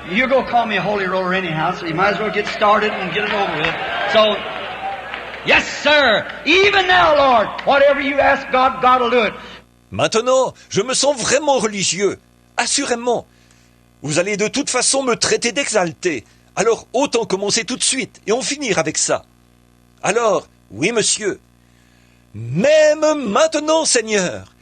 You're going to call me a holy roller anyhow, so you might as well get started and get it over with. So, yes, sir. Even now, Lord, whatever you ask God, God will do it. Maintenant, je me sens vraiment religieux. Assurément. Vous allez de toute façon me traiter d'exalté. Alors, autant commencer tout de suite et en finir avec ça. Alors, oui, monsieur. Même maintenant, Seigneur,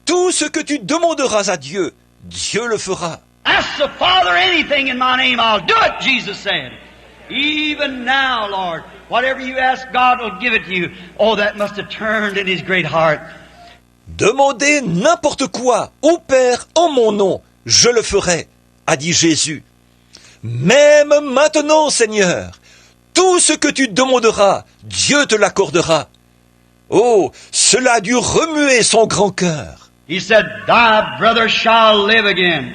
tout ce que tu demanderas à Dieu, Dieu le fera. Ask the Father anything in my name, I'll do it, Jesus said. Even now, Lord, whatever you ask, God will give it to you. Oh, that must have turned in His great heart. Demandez n'importe quoi au Père en mon nom, je le ferai, a dit Jésus. Même maintenant, Seigneur, tout ce que tu demanderas, Dieu te l'accordera. Oh, cela a dû remuer son grand cœur. He said, thy brother shall live again.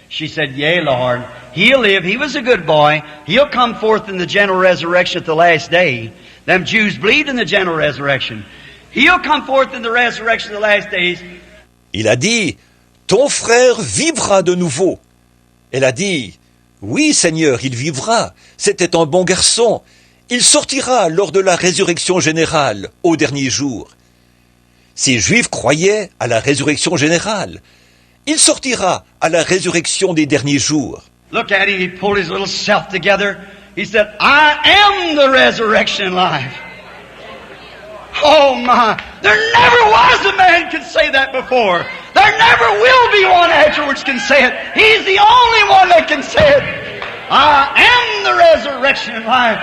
She said, yea, Lord, he'll live. He was a good boy. He'll come forth in the general resurrection at the last day. Them Jews believed in the general resurrection. He'll come forth in the resurrection of the last days. Il a dit, ton frère vivra de nouveau. Elle a dit, oui, Seigneur, il vivra. C'était un bon garçon. Il sortira lors de la résurrection générale, au dernier jour. Ces Juifs croyaient à la résurrection générale. Il sortira à la résurrection des derniers jours. Look at him, he pulled his little self together. He said, I am the resurrection and life. Oh my, there never was a man could say that before. There never will be one afterwards can say it. He's the only one that can say it. I am the resurrection and life,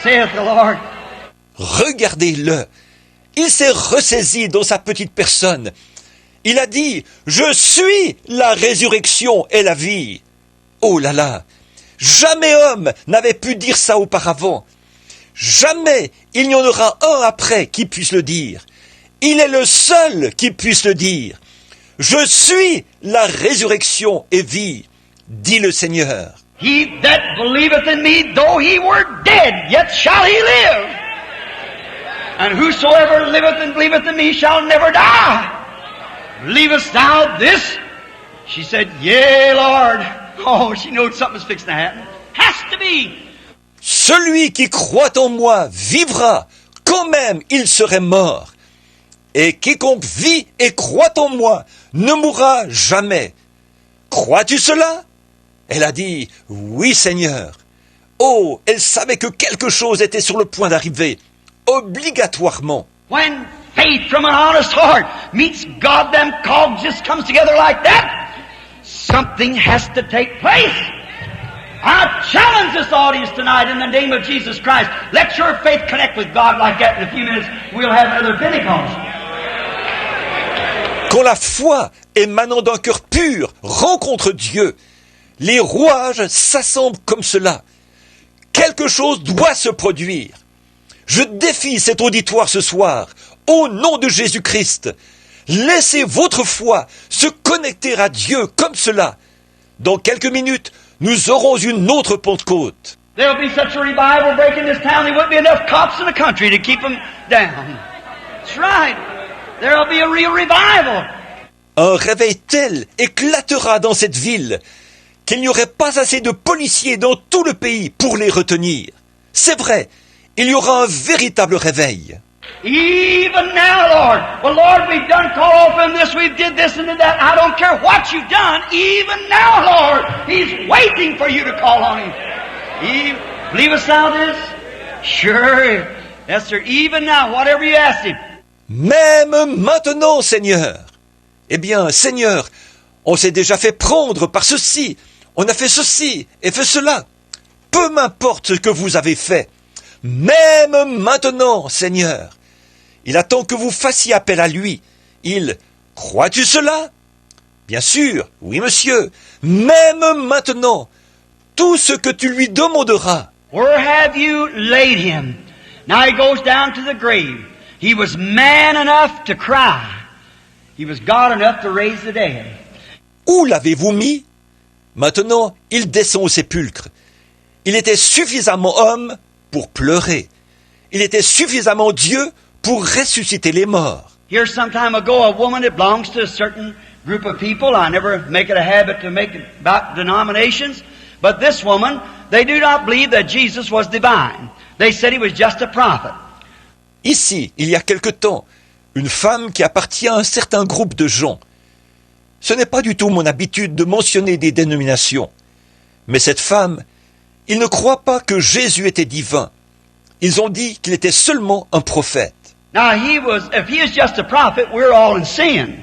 saith the Lord. Regardez-le. Il s'est ressaisi dans sa petite personne. Il a dit, je suis la résurrection et la vie. Oh là là, jamais homme n'avait pu dire ça auparavant. Jamais il n'y en aura un après qui puisse le dire. Il est le seul qui puisse le dire. Je suis la résurrection et vie, dit le Seigneur. He that believeth in me, though he were dead, yet shall he live. And whosoever liveth and believeth in me shall never die. Believest thou this? She said, yea, Lord. Oh, she knew something was fixing to happen. Has to be. Celui qui croit en moi vivra, quand même il serait mort. Et quiconque vit et croit en moi ne mourra jamais. Crois-tu cela? Elle a dit, oui, Seigneur. Oh, elle savait que quelque chose était sur le point d'arriver, obligatoirement. When faith from an honest heart meets God, them cogs just comes together like that. Something has to take place. I challenge this audience tonight in the name of Jesus Christ. Let your faith connect with God like that. In a few minutes, we'll have another Pentecost. Quand la foi émanant d'un cœur pur rencontre Dieu, les rouages s'assemblent comme cela. Quelque chose doit se produire. Je défie cet auditoire ce soir, au nom de Jésus-Christ. Laissez votre foi se connecter à Dieu comme cela. Dans quelques minutes, nous aurons une autre Pentecôte. There'll be such a revival breaking this town, there wouldn't be enough cops in the country to keep them down. That's right. There'll be a real revival. Un réveil tel éclatera dans cette ville qu'il n'y aurait pas assez de policiers dans tout le pays pour les retenir. C'est vrai, il y aura un véritable réveil. Even now, Lord. Well, Lord, we've done call off him this, we've did this and did that. I don't care what you've done. Even now, Lord, he's waiting for you to call on him. Believe us now this? Sure. Yes, sir. Even now, whatever you ask him. Même maintenant, Seigneur. Eh bien, Seigneur, on s'est déjà fait prendre par ceci. On a fait ceci et fait cela. Peu m'importe ce que vous avez fait. Même maintenant, Seigneur. Il attend que vous fassiez appel à lui. Crois-tu cela? Bien sûr, oui monsieur. Même maintenant, tout ce que tu lui demanderas. Where have you laid him? Now he goes down to the grave. He was man enough to cry. He was God enough to raise the dead. Où l'avez-vous mis? Maintenant, il descend au sépulcre. Il était suffisamment homme pour pleurer. Il était suffisamment Dieu pour ressusciter les morts. Here some time ago, a woman that belongs to a certain group of people. I never make it a habit to make it about denominations. But this woman, they do not believe that Jesus was divine. They said he was just a prophet. Ici, il y a quelque temps, une femme qui appartient à un certain groupe de gens. Ce n'est pas du tout mon habitude de mentionner des dénominations. Mais cette femme, ils ne croient pas que Jésus était divin. Ils ont dit qu'il était seulement un prophète. Now if he is just a prophet, we're all in sin.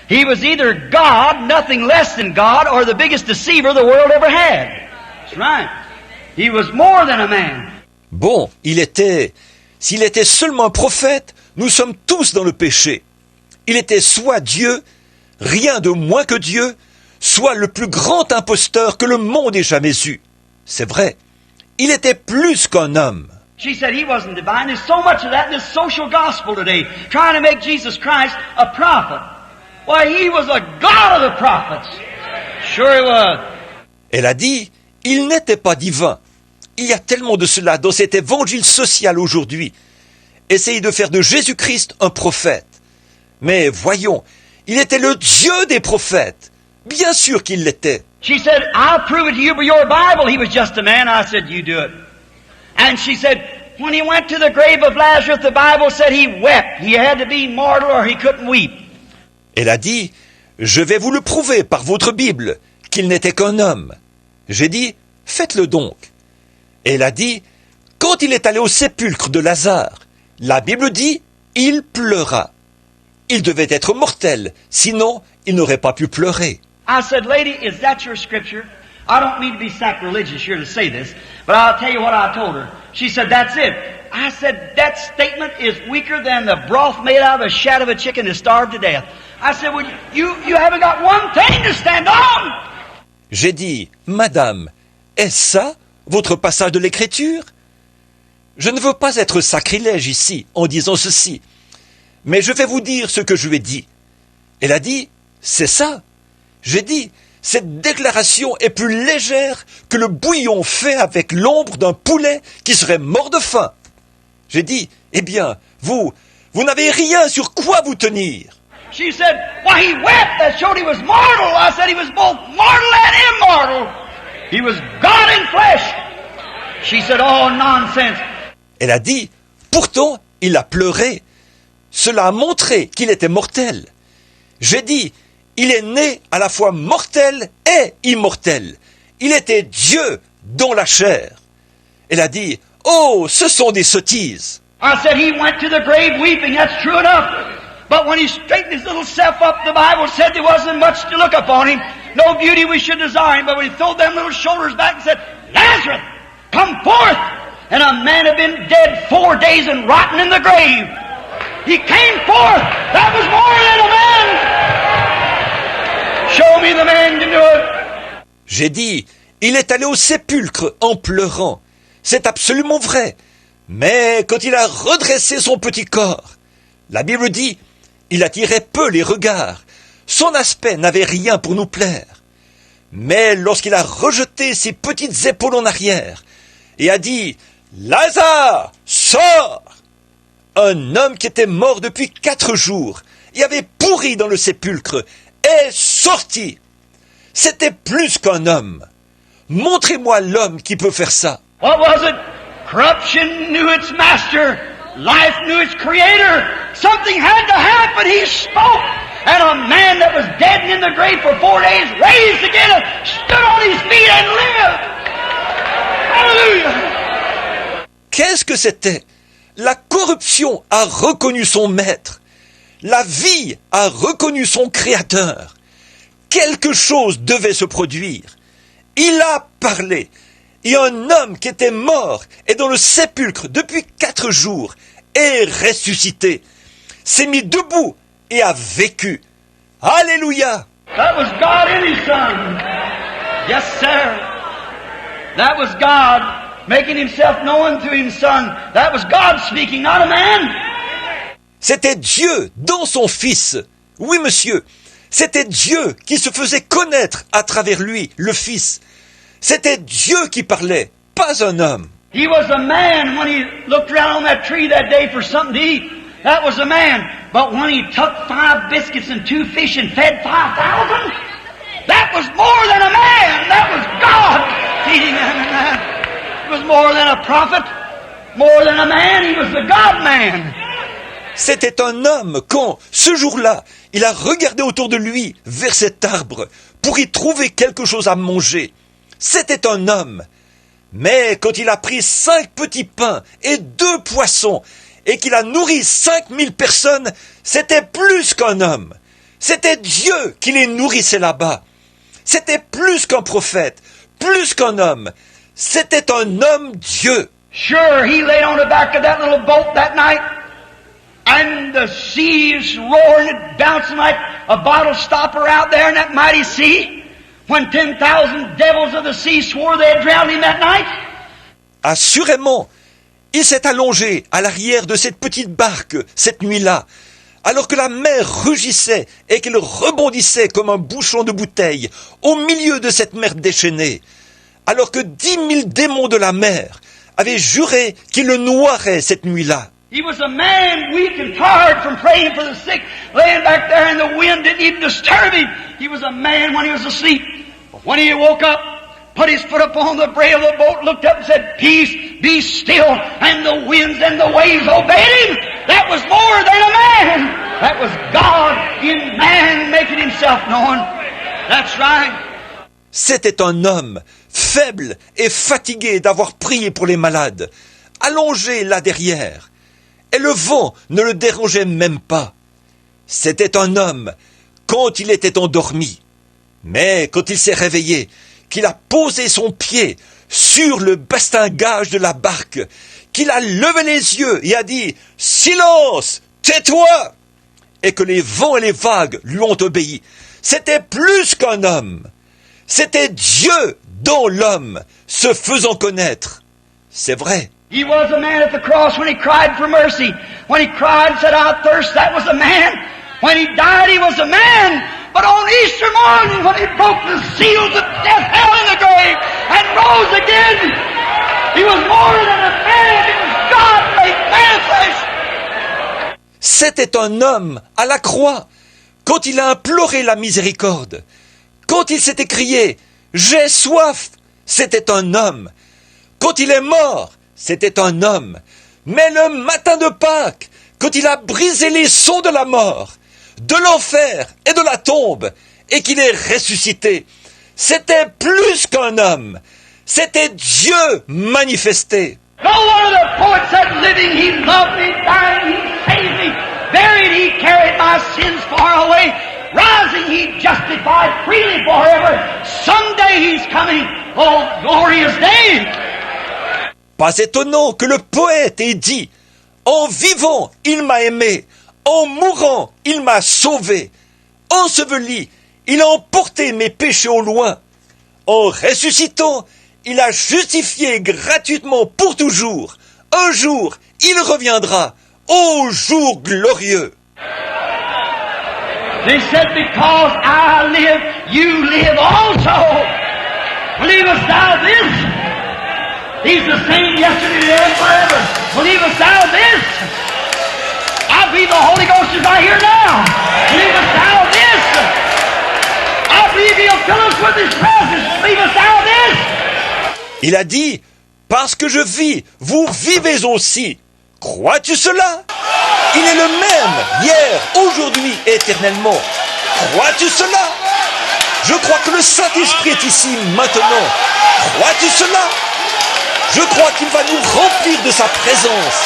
He was either God, nothing less than God, or the biggest deceiver the world ever had. That's right. He was more than a man. Bon, s'il était seulement un prophète, nous sommes tous dans le péché. Il était soit Dieu, rien de moins que Dieu, soit le plus grand imposteur que le monde ait jamais eu. C'est vrai, il était plus qu'un homme. She said he wasn't divine. There's so much of that in this social gospel today, trying to make Jesus Christ a prophet. Why, he was a God of the prophets. Sure he was. Elle a dit, il n'était pas divin. Il y a tellement de cela dans cet évangile social aujourd'hui. Essayez de faire de Jésus-Christ un prophète. Mais voyons, il était le Dieu des prophètes. Bien sûr qu'il l'était. She said, I'll prove it to you by your Bible. He was just a man. I said, you do it. And she said, when he went to the grave of Lazarus, the Bible said he wept. He had to be mortal or he couldn't weep. Elle a dit, je vais vous le prouver par votre Bible, qu'il n'était qu'un homme. J'ai dit, faites-le donc. Elle a dit, quand il est allé au sépulcre de Lazare, la Bible dit, il pleura. Il devait être mortel, sinon il n'aurait pas pu pleurer. I said, lady, is that your scripture? I don't mean to be sacrilegious here to say this, but I'll tell you what I told her. She said, that's it. I said, that statement is weaker than the broth made out of a shat of a chicken that's starved to death. I said, well, you haven't got one thing to stand on. J'ai dit, madame, est-ce ça, votre passage de l'Écriture? Je ne veux pas être sacrilège ici, en disant ceci, mais je vais vous dire ce que je lui ai dit. Elle a dit, c'est ça. J'ai dit, cette déclaration est plus légère que le bouillon fait avec l'ombre d'un poulet qui serait mort de faim. J'ai dit, eh bien, vous n'avez rien sur quoi vous tenir. She said, why he wept, that showed he was mortal. I said he was both mortal and immortal. He was God in flesh. She said, oh, nonsense. Elle a dit, pourtant, il a pleuré. Cela a montré qu'il était mortel. J'ai dit, il est né à la fois mortel et immortel. Il était Dieu dans la chair. Elle a dit, oh, ce sont des sottises. I said he went to the grave weeping, that's true enough. But when he straightened his little self up, the Bible said there wasn't much to look upon him. No beauty we should desire him. But when he threw them little shoulders back and said, Lazarus, come forth. And a man had been dead 4 days and rotten in the grave. He came forth. That was more than a man. Show me the man can do it. J'ai dit, il est allé au sépulcre en pleurant. C'est absolument vrai. Mais quand il a redressé son petit corps, la Bible dit, il attirait peu les regards. Son aspect n'avait rien pour nous plaire. Mais lorsqu'il a rejeté ses petites épaules en arrière et a dit, Lazare, sors! Un homme qui était mort depuis 4 jours et avait pourri dans le sépulcre est sorti. C'était plus qu'un homme. Montrez-moi l'homme qui peut faire ça. What was it? Corruption knew its master. Life knew its creator. Something had to happen. He spoke. And a man that was dead and in the grave for 4 days raised again and stood on his feet and lived. Hallelujah. Qu'est-ce que c'était? La corruption a reconnu son maître. La vie a reconnu son créateur. Quelque chose devait se produire. Il a parlé. Et un homme qui était mort et dans le sépulcre depuis 4 jours est ressuscité, s'est mis debout et a vécu. Alléluia! That was God in His Son. Yes, sir. That was God making Himself known through His Son. That was God speaking, not a man. C'était Dieu dans son Fils. Oui, monsieur. C'était Dieu qui se faisait connaître à travers lui, le Fils. C'était Dieu qui parlait, pas un homme. He was a man when he looked around on that tree that day for something to eat. That was a man. But when he took 5 biscuits and 2 fish and fed 5,000, that was more than a man. That was God feeding them and that. It was more than a prophet, more than a man. He was the God-man. C'était un homme quand, ce jour-là, il a regardé autour de lui vers cet arbre pour y trouver quelque chose à manger. C'était un homme. Mais quand il a pris 5 petits pains et 2 poissons et qu'il a nourri 5000 personnes, c'était plus qu'un homme. C'était Dieu qui les nourrissait là-bas. C'était plus qu'un prophète, plus qu'un homme. C'était un homme Dieu. Sure, he laid on the back of that little boat that night, and the seas roaring and bouncing like a bottle stopper out there in that mighty sea. When 10,000 devils of the sea swore they had drowned him that night? Assurément, il s'est allongé à l'arrière de cette petite barque cette nuit-là, alors que la mer rugissait et qu'elle rebondissait comme un bouchon de bouteille au milieu de cette mer déchaînée, alors que 10 000 démons de la mer avaient juré qu'ils le noieraient cette nuit-là. He was a man weak and tired from praying for the sick, laying back there and the wind didn't even disturb him. He was a man when he was asleep. But when he woke up, put his foot upon the brail of the boat, looked up and said, "Peace, be still," and the winds and the waves obeyed him. That was more than a man. That was God in man making himself known. That's right. C'était un homme faible et fatigué d'avoir prié pour les malades, allongé là derrière. Et le vent ne le dérangeait même pas. C'était un homme quand il était endormi. Mais quand il s'est réveillé, qu'il a posé son pied sur le bastingage de la barque, qu'il a levé les yeux et a dit « Silence, tais-toi !» et que les vents et les vagues lui ont obéi. C'était plus qu'un homme. C'était Dieu dans l'homme, se faisant connaître. C'est vrai. He was a man at the cross when he cried for mercy. When he cried and said, "I thirst," that was a man. When he died, he was a man. But on Easter morning, when he broke the seals of death, hell in the grave, and rose again, he was more than a man. He was God made manifest. C'était un homme à la croix. Quand il a imploré la miséricorde, quand il s'est écrié « J'ai soif », c'était un homme. Quand il est mort, c'était un homme. Mais le matin de Pâques, quand il a brisé les sceaux de la mort, de l'enfer et de la tombe, et qu'il est ressuscité, c'était plus qu'un homme. C'était Dieu manifesté. No one of the poets said, "Living, he loved me, dying, he saved me, buried, he carried my sins far away, rising, he justified freely forever. Someday he's coming, oh glorious day." Pas étonnant que le poète ait dit « En vivant, il m'a aimé, en mourant, il m'a sauvé, enseveli, il a emporté mes péchés au loin, en ressuscitant, il a justifié gratuitement pour toujours. Un jour, il reviendra, ô jour glorieux. » They said, "Because I live, you live also. Believest thou this? He's the same yesterday, today, and forever. Believest thou this? I believe the Holy Ghost is right here now. Believest thou this? I believe He'll fill us with His presence. Believest thou this? Il a dit « Parce que je vis, vous vivez aussi. Crois-tu cela? Il est le même, hier, aujourd'hui et éternellement. Crois-tu cela? Je crois que le Saint-Esprit est ici maintenant. Crois-tu cela? Je crois qu'il va nous remplir de sa présence.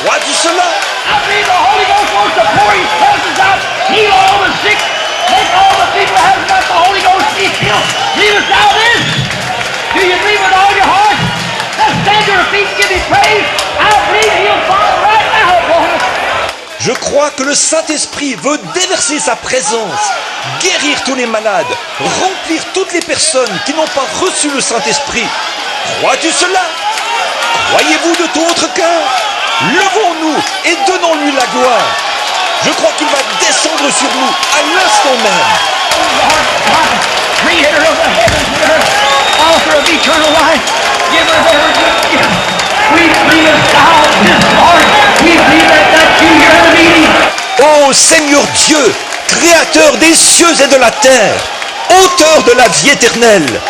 Crois-tu cela? I believe the Holy Ghost wants to pour His presence out, heal all the sick, make all the people that haven't got the Holy Ghost be healed. Believe us now this. Do you believe with all your heart? Let's stand to our feet and give Him praise. I believe He'll fall right now upon us. Je crois que le Saint-Esprit veut déverser sa présence, guérir tous les malades, remplir toutes les personnes qui n'ont pas reçu le Saint-Esprit. Crois-tu cela? Croyez-vous de tout votre cœur? Levons-nous et donnons-lui la gloire. Je crois qu'il va descendre sur nous à l'instant même. Lord God, creator of the heavens and earth, author of eternal life, giver of every good gift. We believe thou this, Lord. We believe that you hear the meeting. Ô Seigneur Dieu, créateur des cieux et de la terre, auteur de la vie éternelle,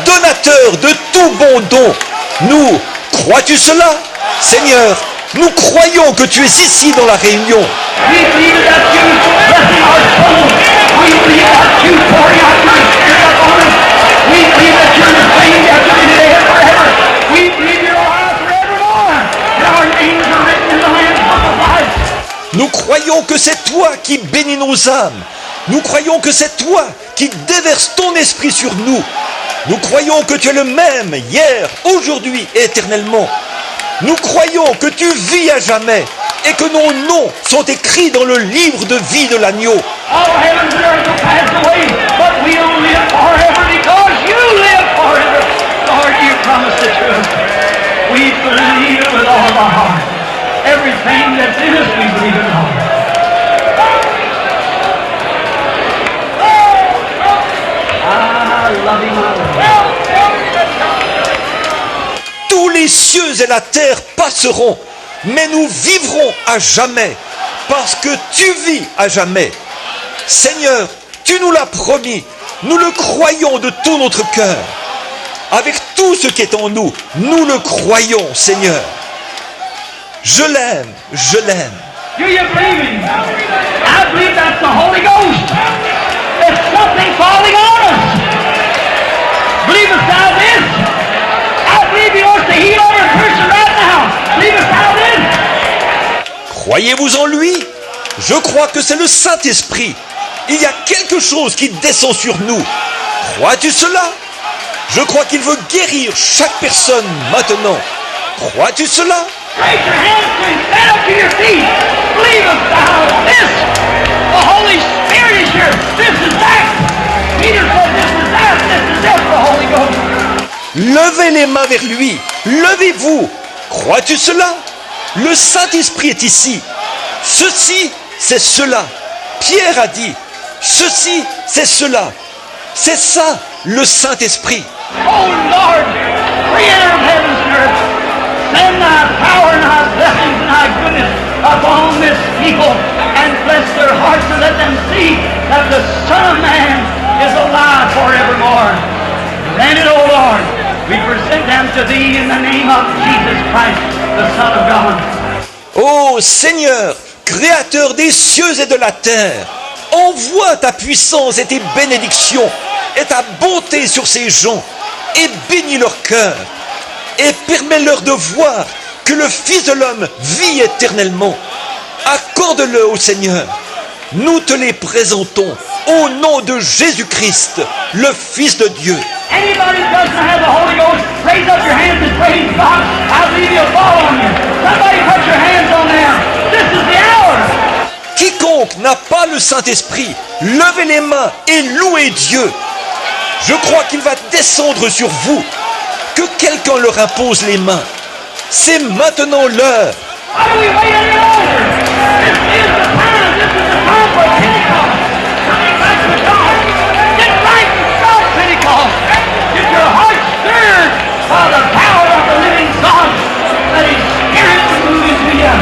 donateur de tout bon don, nous, crois-tu cela? Seigneur, nous croyons que tu es ici dans la réunion. We believe that you blessing our souls. We believe that you pouring out your Spirit upon us. We believe that you're the same yesterday, today, and forever. We believe you're alive forevermore. And our names are written in the Lamb's Book of Life. Nous croyons que c'est toi qui bénis nos âmes. Nous croyons que c'est toi qui déverses ton esprit sur nous. Nous croyons que tu es le même hier, aujourd'hui et éternellement. Nous croyons que tu vis à jamais et que nos noms sont écrits dans le livre de vie de l'agneau. All heavens and earth will pass away, but we'll live forever because you live forever. Lord, you promised it to us. We believe it with all of our heart. Everything that's in us, we believe it, Lord. I love Him, I love Him. Tous les cieux et la terre passeront, mais nous vivrons à jamais, parce que tu vis à jamais. Seigneur, tu nous l'as promis, nous le croyons de tout notre cœur. Avec tout ce qui est en nous, nous le croyons, Seigneur. Je l'aime, je l'aime. Do you believe Him? I believe that's the Holy Ghost. There's something falling on us. Believe us now this. I believe He wants to heal every person right now. Believe us now this. Croyez-vous en lui? Je crois que c'est le Saint-Esprit. Il y a quelque chose qui descend sur nous. Crois-tu cela? Je crois qu'il veut guérir chaque personne maintenant. Crois-tu cela? Raise your hands to Him. Stand up to your feet. Believe us now this. The Holy Spirit is here. This is that. Peter said this is that. This is it, the Holy Ghost. Levez les mains vers lui. Levez-vous. Crois-tu cela? Le Saint-Esprit est ici. Ceci, c'est cela. Pierre a dit, ceci, c'est cela. C'est ça, le Saint-Esprit. Oh Lord, creator of heavens and earth, send thy power and thy blessings and thy goodness upon this people and bless their hearts and let them see that the Son of Man is alive forevermore. Grant it, O Lord. We present them to thee in the name of Jesus Christ, the Son of God. Ô Seigneur, Créateur des cieux et de la terre, envoie ta puissance et tes bénédictions et ta bonté sur ces gens et bénis leur cœur et permets-leur de voir que le Fils de l'homme vit éternellement. Accorde-le au Seigneur. Nous te les présentons au nom de Jésus-Christ, le Fils de Dieu. Anybody who doesn't have the Holy Ghost, raise up your hands and praise God. I believe He'll fall on you. Somebody put your hands on them. This is the hour. Quiconque n'a pas le Saint-Esprit, levez les mains et louez Dieu. Je crois qu'il va descendre sur vous. Que quelqu'un leur impose les mains. C'est maintenant l'heure. Why do we wait any longer? This is the time. This is the time for Pentecost. Coming back to God. Get right and start Pentecost. Get your heart stirred by the power of the living God. Let His Spirit move into you,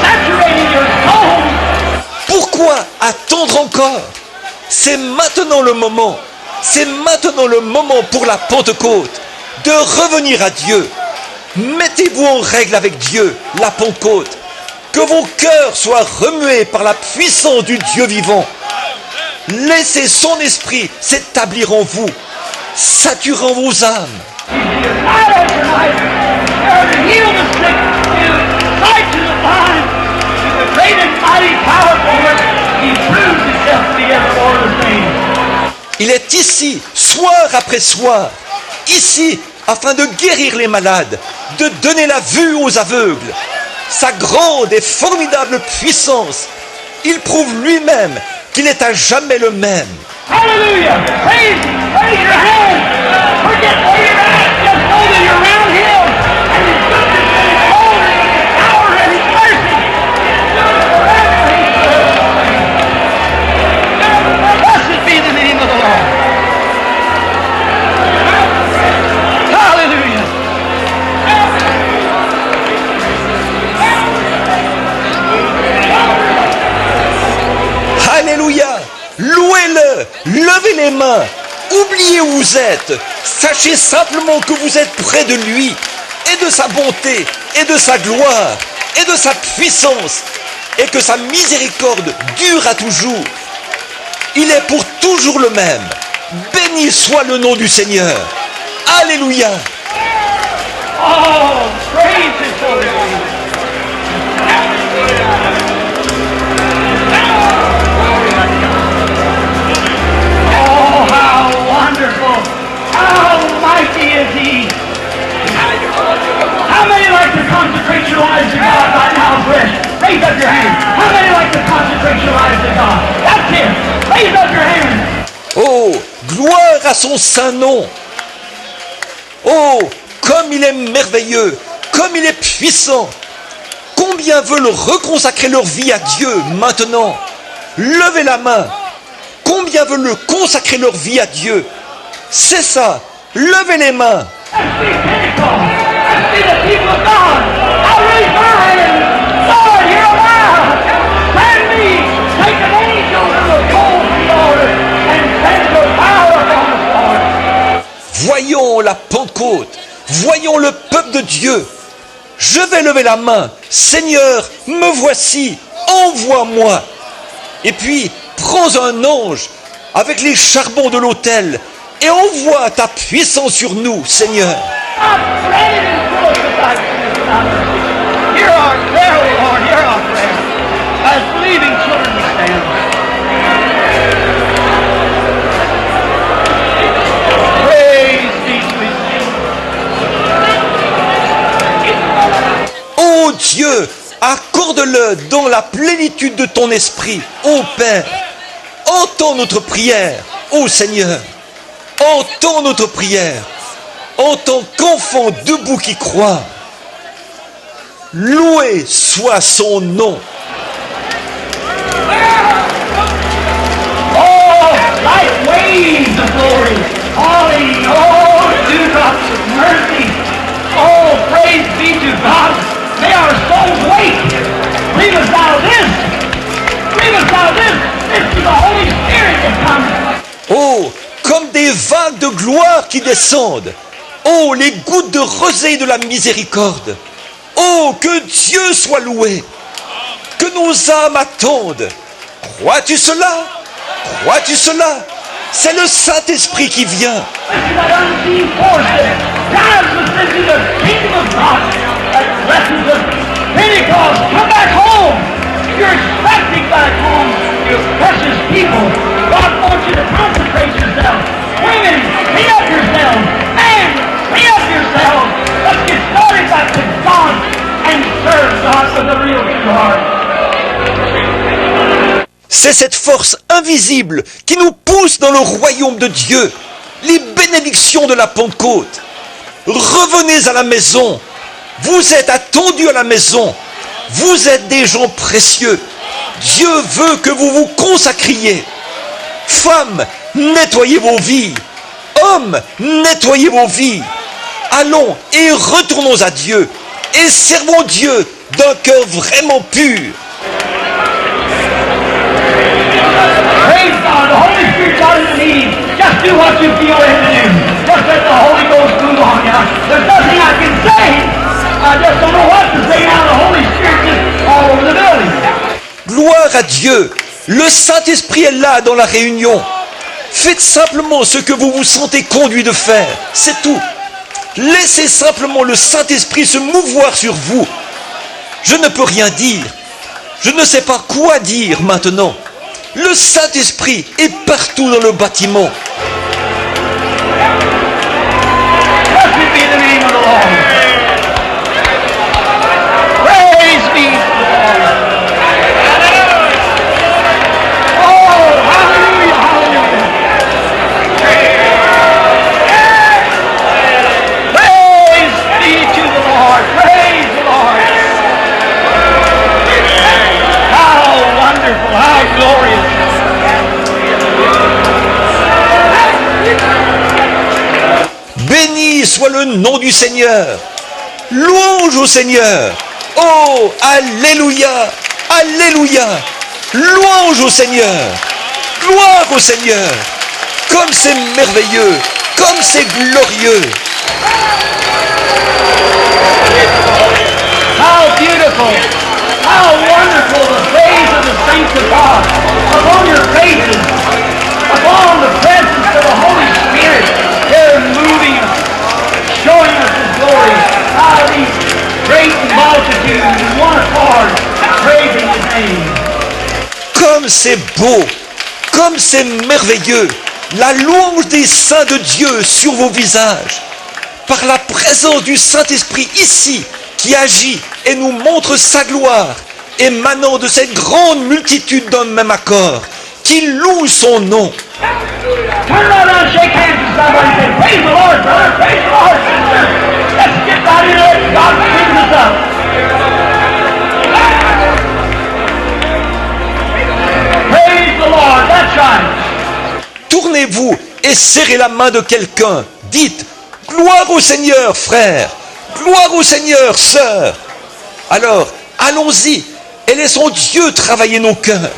saturating your soul. Pourquoi attendre encore? C'est maintenant le moment. C'est maintenant le moment pour la Pentecôte de revenir à Dieu. Mettez-vous en règle avec Dieu, la Pentecôte. Que vos cœurs soient remués par la puissance du Dieu vivant. Laissez son esprit s'établir en vous, saturant vos âmes. Il est ici, soir après soir, ici, afin de guérir les malades, de donner la vue aux aveugles. Sa grande et formidable puissance, il prouve lui-même qu'il est à jamais le même. Hallelujah! Praise your hands! Forget where you're at, just know that you're around Him! And His goodness and His holiness and His power and His mercy! Blessed be the name of the Lord! Hallelujah! Alléluia! Louez-le! Levez les mains! Oubliez où vous êtes! Sachez simplement que vous êtes près de lui, et de sa bonté, et de sa gloire, et de sa puissance, et que sa miséricorde dure à toujours. Il est pour toujours le même. Béni soit le nom du Seigneur. Alléluia! Oh, praise His holy name! Oh, how wonderful! How mighty is He! How many like to consecrate your lives to God right now, fresh? Raise up your hand. How many like to consecrate your lives to God? That's it. Raise up your hand. Oh, gloire à son saint nom! Oh, comme il est merveilleux, comme il est puissant! Combien veulent reconsacrer leur vie à Dieu maintenant? Levez la main! Combien veulent consacrer leur vie à Dieu? C'est ça! Levez les mains! Let's see Pentecost. Let's see the people of God. I'll raise my hand. Lord, you're alive. Send me. Take an angel to the cold of the altar and send your power upon us, Lord. Voyons la Pentecôte, voyons le peuple de Dieu. Je vais lever la main. Seigneur, me voici, envoie-moi. Et puis, prends un ange avec les charbons de l'autel et envoie ta puissance sur nous, Seigneur. Hear our prayer, Lord, hear our prayer. As believing children we stand. Praise be to His name. Ô Dieu, accorde-le dans la plénitude de ton esprit, ô Père. Entends notre prière, ô Seigneur. Entends notre prière en tant qu'enfant debout qui croit. Loué soit son nom. Oh, like waves of glory, falling, oh, dewdrops of mercy. Oh, praise be to God. May our souls wait. Believe us thou this. Believe us thou this. This is the Holy Spirit that comes. Oh, comme des vagues de gloire qui descendent. Oh, les gouttes de rosée de la miséricorde. Oh, que Dieu soit loué. Que nos âmes attendent. Crois-tu cela? Crois-tu cela? C'est le Saint-Esprit qui vient. Listen, that unseen force that drives us into the kingdom of God, that blesses us. Pentecost, come back home. You're expecting back home your precious people. God wants you to consecrate yourself. Women, clean up yourselves. Men, clean up yourselves. Let's get started back to God and serve God with a real true heart. C'est cette force invisible qui nous pousse dans le royaume de Dieu. Les bénédictions de la Pentecôte. Revenez à la maison. Vous êtes attendus à la maison. Vous êtes des gens précieux. Dieu veut que vous vous consacriez. Femmes, nettoyez vos vies. Hommes, nettoyez vos vies. Allons et retournons à Dieu. Et servons Dieu d'un cœur vraiment pur. Praise God, the Holy Spirit's out in the meeting. Just do what you feel in to do. Just let the Holy Ghost move on now. There's nothing I can say. I just don't know what to say now. The Holy Spirit just all over the à Dieu. Le Saint-Esprit est là dans la réunion. Faites simplement ce que vous vous sentez conduit de faire. C'est tout. Laissez simplement le Saint-Esprit se mouvoir sur vous. Je ne peux rien dire. Je ne sais pas quoi dire maintenant. Le Saint-Esprit est partout dans le bâtiment. Blessed be the name of the Lord. Praise be to the Lord. Oh, hallelujah, hallelujah. Praise be to the Lord. Praise the Lord. How wonderful, how glorious. Béni soit le nom du Seigneur. Louange au Seigneur. Oh, alléluia, alléluia. Louange au Seigneur. Gloire au Seigneur. Comme c'est merveilleux, comme c'est glorieux. How beautiful, how wonderful the praise of the saints of God upon your faces, upon the presence of the Holy Spirit. They're moving us, showing us His glory. How these great multitudes in one accord praising His name. Comme c'est beau, comme c'est merveilleux, la louange des saints de Dieu sur vos visages, par la présence du Saint-Esprit ici, qui agit et nous montre sa gloire, émanant de cette grande multitude d'un même accord, qui loue son nom. Turn around and shake hands with somebody and say, praise the Lord, brother, praise the Lord, sister. Let's get out of here. God brings us up. Praise the Lord, that's right. Tournez-vous et serrez la main de quelqu'un. Dites, gloire au Seigneur, frère. Gloire au Seigneur, sœur. Alors, allons-y et laissons Dieu travailler nos cœurs.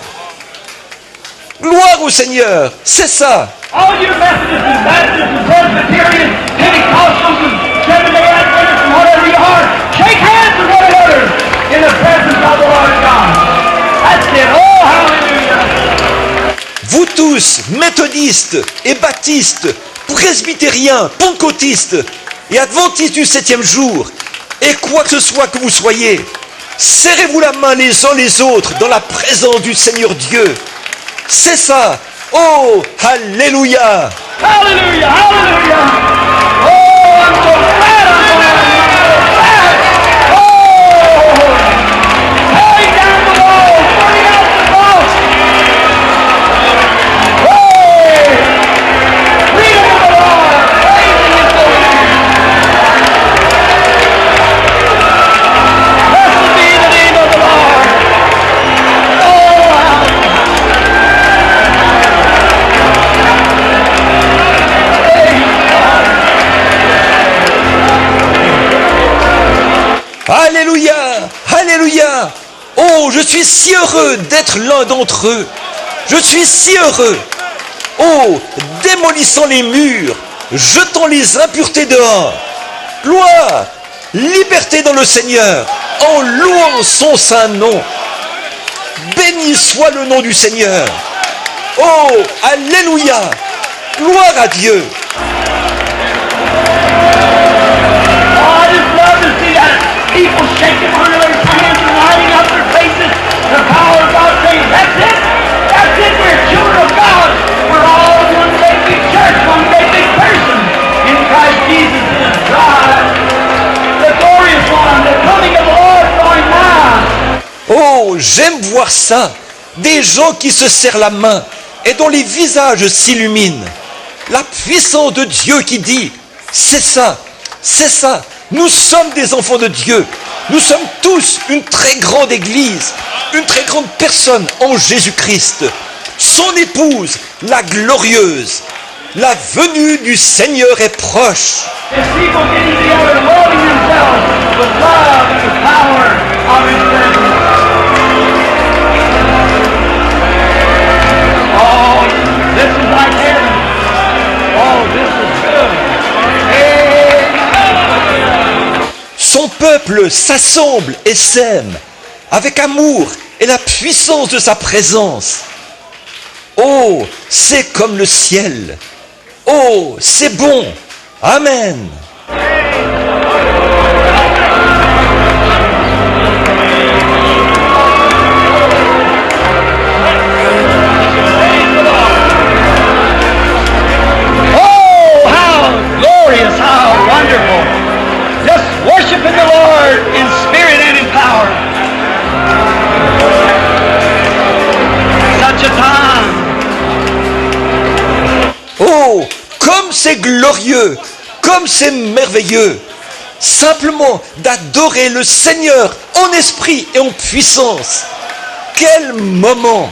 Gloire au Seigneur, c'est ça. All you Methodists and Baptists and Presbyterians, Pentecostals and Seventh-day Adventists and whatever you are, shake hands with one another in the presence of the Lord God. That's it. Oh, hallelujah. Vous tous, méthodistes et baptistes, presbytériens, pentecôtistes et adventistes du 7e jour, et quoi que ce soit que vous soyez, serrez-vous la main les uns les autres dans la présence du Seigneur Dieu. C'est ça. Oh, alléluia. Hallelujah, hallelujah. Oh, I'm so glad, I'm glad. Oh, tearing down the walls, burning out the cross. Oh, freedom of the Lord, praising His holy name. Blessed be the name of the Lord. Oh, hallelujah. Alléluia, alléluia. Oh, je suis si heureux d'être l'un d'entre eux. Je suis si heureux. Oh, démolissant les murs, jetant les impuretés dehors. Gloire, liberté dans le Seigneur, en louant son saint nom. Béni soit le nom du Seigneur. Oh, alléluia. Gloire à Dieu. I just love to see that people shaking on their hands and lighting up their faces. The power of God saying, that's it. That's it. We're children of God. We're all one great big church, one great big person in Christ Jesus in His bride. The glorious one, the coming of the Lord drawing nigh. Oh, j'aime voir ça. Des gens qui se serrent la main et dont les visages s'illuminent. La puissance de Dieu qui dit, c'est ça, c'est ça. Nous sommes des enfants de Dieu. Nous sommes tous une très grande église, une très grande personne en Jésus-Christ. Son épouse, la glorieuse. La venue du Seigneur est proche. His people getting together, loading themselves with love and the power of His presence. Oh, this is like heaven. Oh, this is good. Son peuple s'assemble et s'aime avec amour et la puissance de sa présence. Oh, c'est comme le ciel. Oh, c'est bon. Amen. How wonderful. Just worshiping the Lord in spirit and in power. Such a time. Oh, comme c'est glorieux, comme c'est merveilleux. Simplement d'adorer le Seigneur en esprit et en puissance. Quel moment!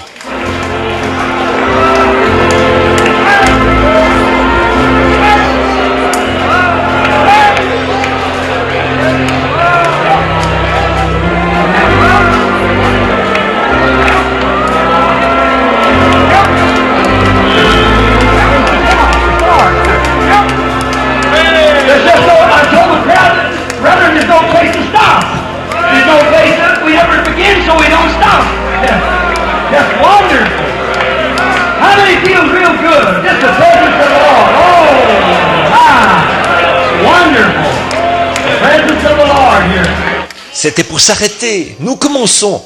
C'était pour s'arrêter. Nous commençons.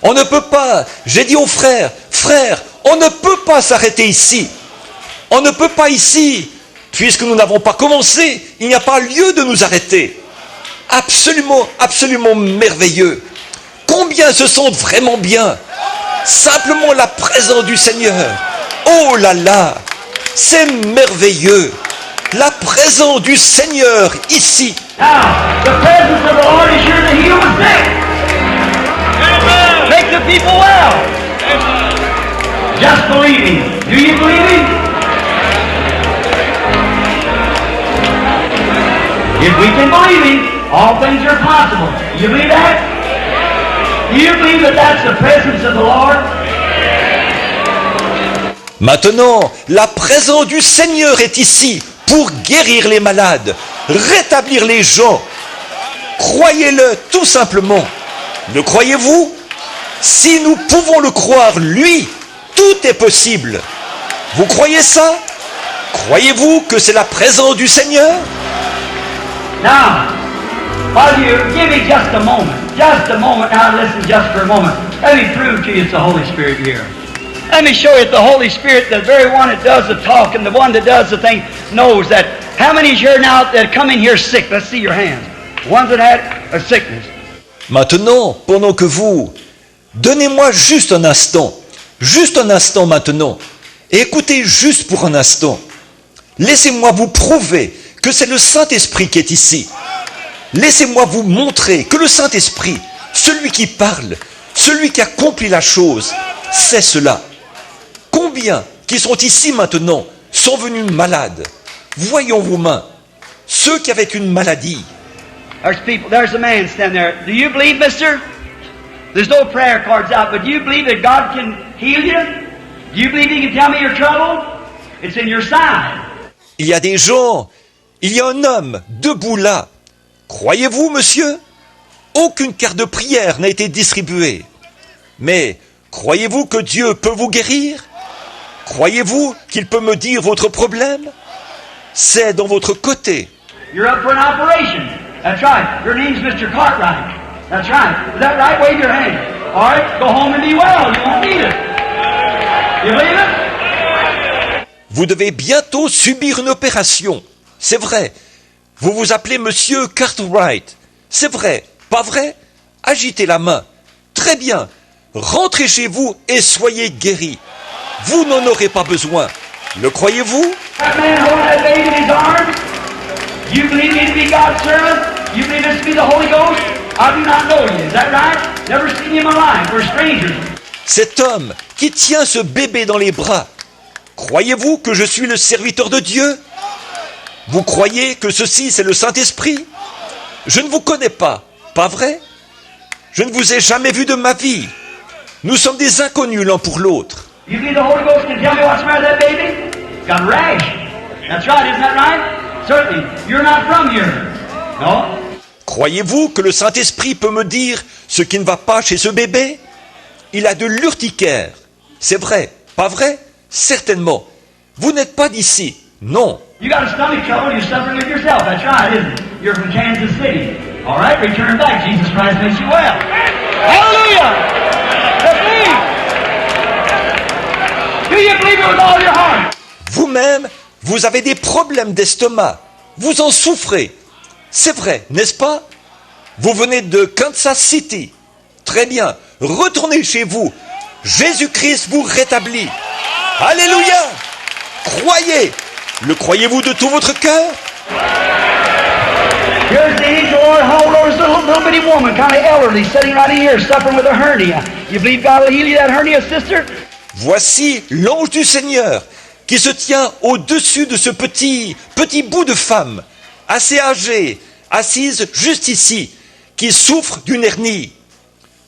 On ne peut pas. J'ai dit aux frères, frères, on ne peut pas s'arrêter ici. On ne peut pas ici. Puisque nous n'avons pas commencé, il n'y a pas lieu de nous arrêter. Absolument, absolument merveilleux. Combien se sentent vraiment bien. Simplement la présence du Seigneur. Oh là là, c'est merveilleux. La présence du Seigneur ici. Now, the presence of the Lord is here to heal the sick. Make the people well. Just believe Him. Do you believe Him? If we can believe Him, all things are possible. You believe that? Do you believe that that's the presence of the Lord? Maintenant, la présence du Seigneur est ici pour guérir les malades, rétablir les gens. Croyez-le tout simplement. Le croyez-vous? Si nous pouvons le croire, lui, tout est possible. Vous croyez ça? Croyez-vous que c'est la présence du Seigneur? Now, while you give me just a moment now, listen just for a moment. Let me prove to you it's the Holy Spirit here. Let me show you that the Holy Spirit, the very one that does the talk and the one that does the thing, knows that. How many is here now that come in here sick? Let's see your hands. Ones that had a sickness. Maintenant, pendant que vous, donnez-moi juste un instant maintenant, et écoutez juste pour un instant. Laissez-moi vous prouver que c'est le Saint-Esprit qui est ici. Laissez-moi vous montrer que le Saint-Esprit, celui qui parle, celui qui accomplit la chose, c'est cela. Combien qui sont ici maintenant sont venus malades? Voyons vos mains. Ceux qui avaient une maladie. There's a man standing there. Do you believe, mister? There's no prayer cards out, but do you believe that God can heal you? Do you believe He can tell me your trouble? It's in your side. Il y a des gens, il y a un homme debout là. Croyez-vous, monsieur? Aucune carte de prière n'a été distribuée. Mais croyez-vous que Dieu peut vous guérir? Croyez-vous qu'il peut me dire votre problème? C'est dans votre côté. You're up for an operation. That's right. Your name's Mr. Cartwright. That's right. Is that right? Wave your hand. All right. Go home and be well. You won't need it. You believe it? Vous devez bientôt subir une opération. C'est vrai. Vous vous appelez Monsieur Cartwright. C'est vrai. Pas vrai? Agitez la main. Très bien. Rentrez chez vous et soyez guéris. Vous n'en aurez pas besoin. Le croyez-vous? That man holding that baby in his arms. You believe me to be God's servant? You believe this to be the Holy Ghost? I do not know you. Is that right? Never seen you in my life. We're strangers. Cet homme qui tient ce bébé dans les bras, croyez-vous que je suis le serviteur de Dieu? Vous croyez que ceci c'est le Saint-Esprit? Je ne vous connais pas, pas vrai? Je ne vous ai jamais vu de ma vie. Nous sommes des inconnus l'un pour l'autre. You believe the Holy Ghost can tell me what's the matter with that baby? It's got a rash. That's right, isn't that right? Certainly. You're not from here. No? Croyez-vous que le Saint-Esprit peut me dire ce qui ne va pas chez ce bébé? il a de l'urticaire. C'est vrai, pas vrai? Certainement. Vous n'êtes pas d'ici. Non. You got a stomach trouble, you're suffering with yourself. That's right, isn't it? You're from Kansas City. All right, return back. Jesus Christ makes you well. Hallelujah! Believe. Do you believe it with all your heart? Vous-même, vous avez des problèmes d'estomac. Vous en souffrez. C'est vrai, n'est-ce pas? Vous venez de Kansas City. Très bien. Retournez chez vous. Jésus-Christ vous rétablit. Alléluia! Croyez. Le croyez-vous de tout votre cœur? Here's the angel of the Lord, hold over this little bitty woman, kind of elderly, sitting right in here, suffering with a hernia. You believe God will heal you that hernia, sister? Voici l'ange du Seigneur qui se tient au-dessus de ce petit bout de femme, assez âgée, assise juste ici, qui souffre d'une hernie.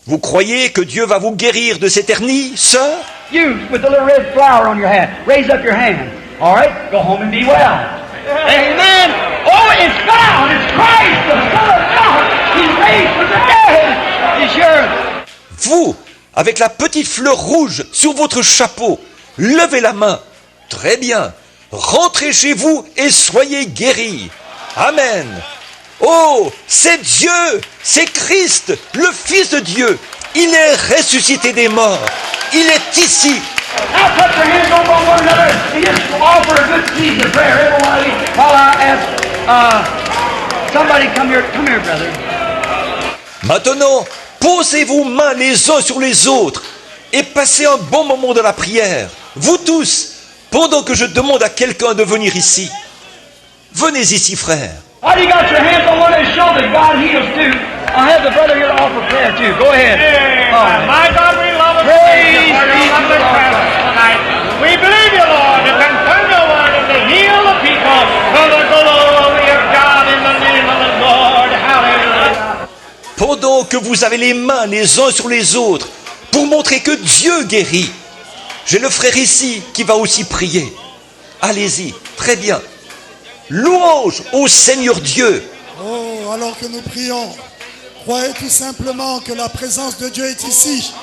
Vous croyez que Dieu va vous guérir de cette hernie, sœur? You, with the little red flower on your hat, raise up your hand. All right, go home and be well. Amen. Oh, it's God. It's Christ, the Son of God. He's raised from the dead. He's yours. Vous, avec la petite fleur rouge sur votre chapeau, levez la main. Très bien. Rentrez chez vous et soyez guéris. Amen. Oh, c'est Dieu, c'est Christ, le Fils de Dieu. Il est ressuscité des morts. Il est ici. Now put your hands on one another and just offer a good season of prayer. Everybody, while I ask somebody come here, brother. Maintenant, posez vos mains les uns sur les autres et passez un bon moment de la prière. Vous tous, pendant que je demande à quelqu'un de venir ici. Venez ici, frère. Why do you got your hands on one of his shoulders? God heals too. I'll have the brother here to offer prayer too. Go ahead. Amen. My God, we love and praise you for your lovely presence tonight. We believe you, Lord, to confirm your word and to heal the people for the glory of God in the name of the Lord. Hallelujah. Pendant que vous avez les mains les uns sur les autres pour montrer que Dieu guérit, j'ai le frère ici qui va aussi prier. Allez-y, très bien. Louange au Seigneur Dieu. Oh, alors que nous prions, croyez tout simplement que la présence de Dieu est ici.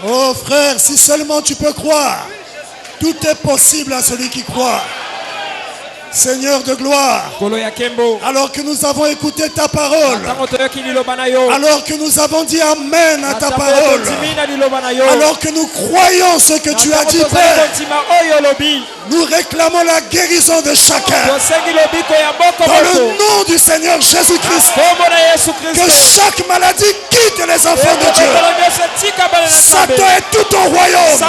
Oh frère, si seulement tu peux croire, tout est possible à celui qui croit. Seigneur de gloire, alors que nous avons écouté ta parole, alors que nous avons dit Amen à ta parole, alors que nous croyons ce que tu as dit, Père, nous réclamons la guérison de chacun. Dans le nom du Seigneur Jésus-Christ, que chaque maladie quitte les enfants de Dieu. Satan et tout ton royaume,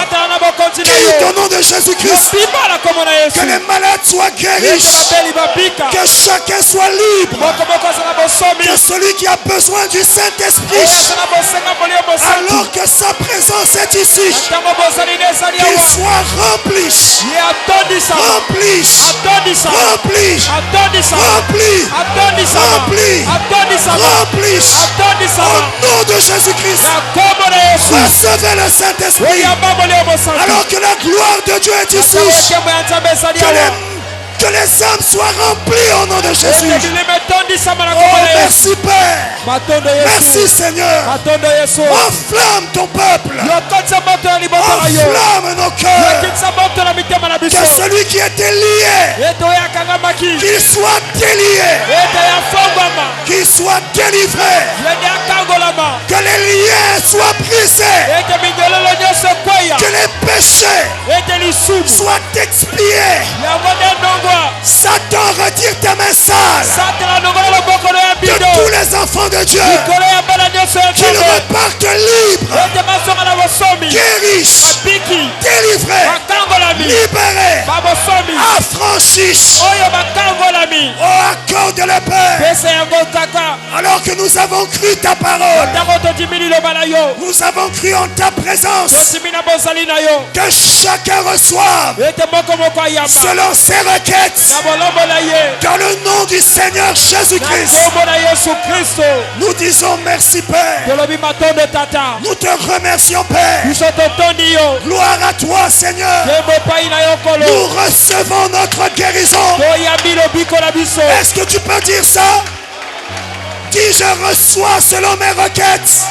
quitte au nom de Jésus-Christ. Que les malades soient guéris. Que chacun soit libre. Que celui qui a besoin du Saint-Esprit, alors que sa présence est ici, qu'il soit rempli. Au nom de Jésus-Christ, recevez le Saint-Esprit. Alors que la gloire de Dieu est ici, que les âmes soient remplies au nom de Jésus. Oh, merci Père. Merci Seigneur. Enflamme ton peuple. Enflamme nos cœurs. Que celui qui était lié, qu'il soit délié. Qu'il soit délivré. Que les liens soient brisés. Que les péchés soient expiés. Satan, retire tes mains sales de tous les enfants de Dieu. Qu'ils repartent libres, guérissent, délivrés, libérés, affranchis. Oh, accorde-le Père. Alors que nous avons cru ta parole, nous avons cru en ta présence, que chacun reçoive selon ses requêtes, dans le nom du Seigneur Jésus-Christ. Nous disons merci Père. Nous te remercions Père. Gloire à toi Seigneur. Nous recevons notre guérison. Est-ce que tu peux dire ça? Dis, je reçois selon mes requêtes.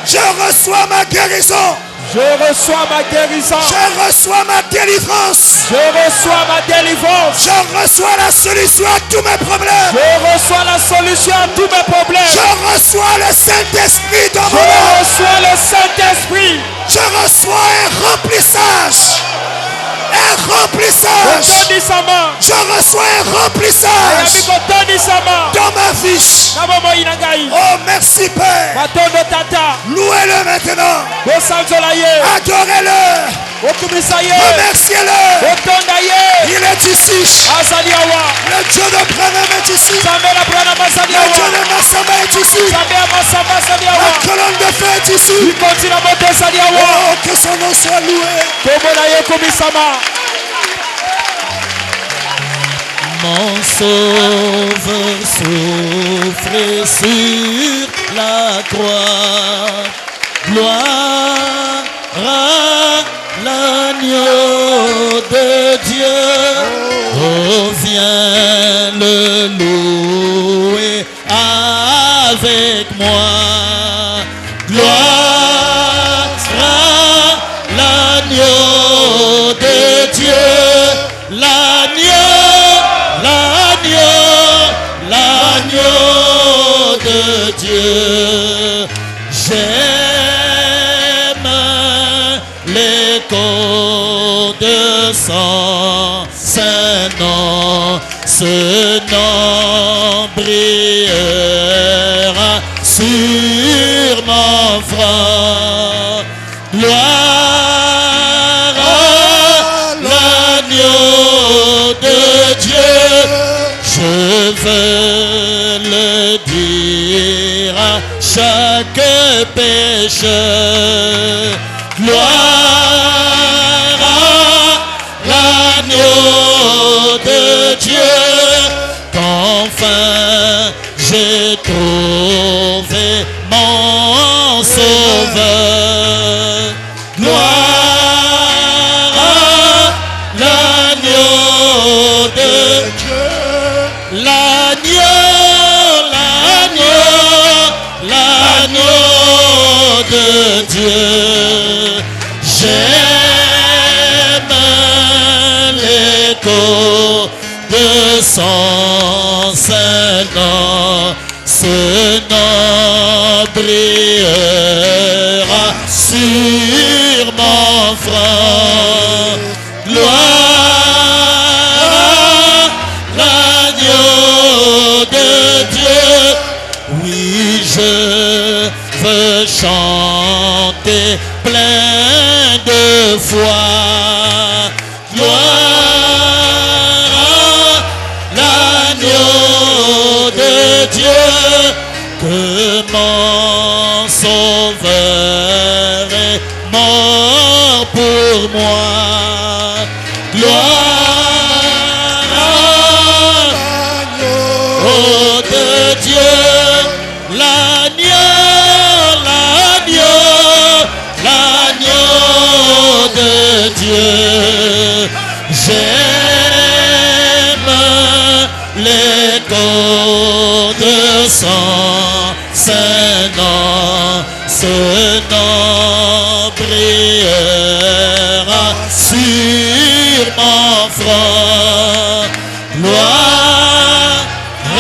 Je reçois ma guérison. Je reçois ma guérison. Je reçois ma délivrance. Je reçois ma délivrance. Je reçois la solution à tous mes problèmes. Je reçois la solution à tous mes problèmes. Je reçois le Saint-Esprit dans mon âme. Je reçois le Saint-Esprit. Je reçois un remplissage. Un remplissage. Je reçois un remplissage dans ma vie. Oh, merci Père. Louez-le maintenant. Adorez-le. Remerciez-le. Il est ici. Le Dieu de Branham est ici. Le Dieu de Massamba est ici. La colonne de feu est ici. Oh, que son nom soit loué. Mon sauveur souffre sur la croix. Gloire à l'agneau de Dieu. Oh, viens le louer avec moi. Gloire à l'agneau de Dieu. L'agneau de Dieu, j'aime l'écho de son saint nom, ce nom brillera sur mon front. Gloire à l'agneau de Dieu. Je veux le dire à chaque pécheur. Gloire à l'agneau de Dieu, qu'enfin j'ai trouvé mon sauveur. Gloire à l'agneau de Dieu. L'agneau de Dieu, j'aime l'écho de son saint nom, ce nom brillera sur mon front. Gloire de Dieu, oui, je veux chanter plein de foi. Gloire à l'agneau de Dieu, que mon sauveur est mort pour moi. Gloire de Dieu, l'agneau de Dieu, j'aime l'écho de son saint nom, ce nom brillera sur mon front. Gloire à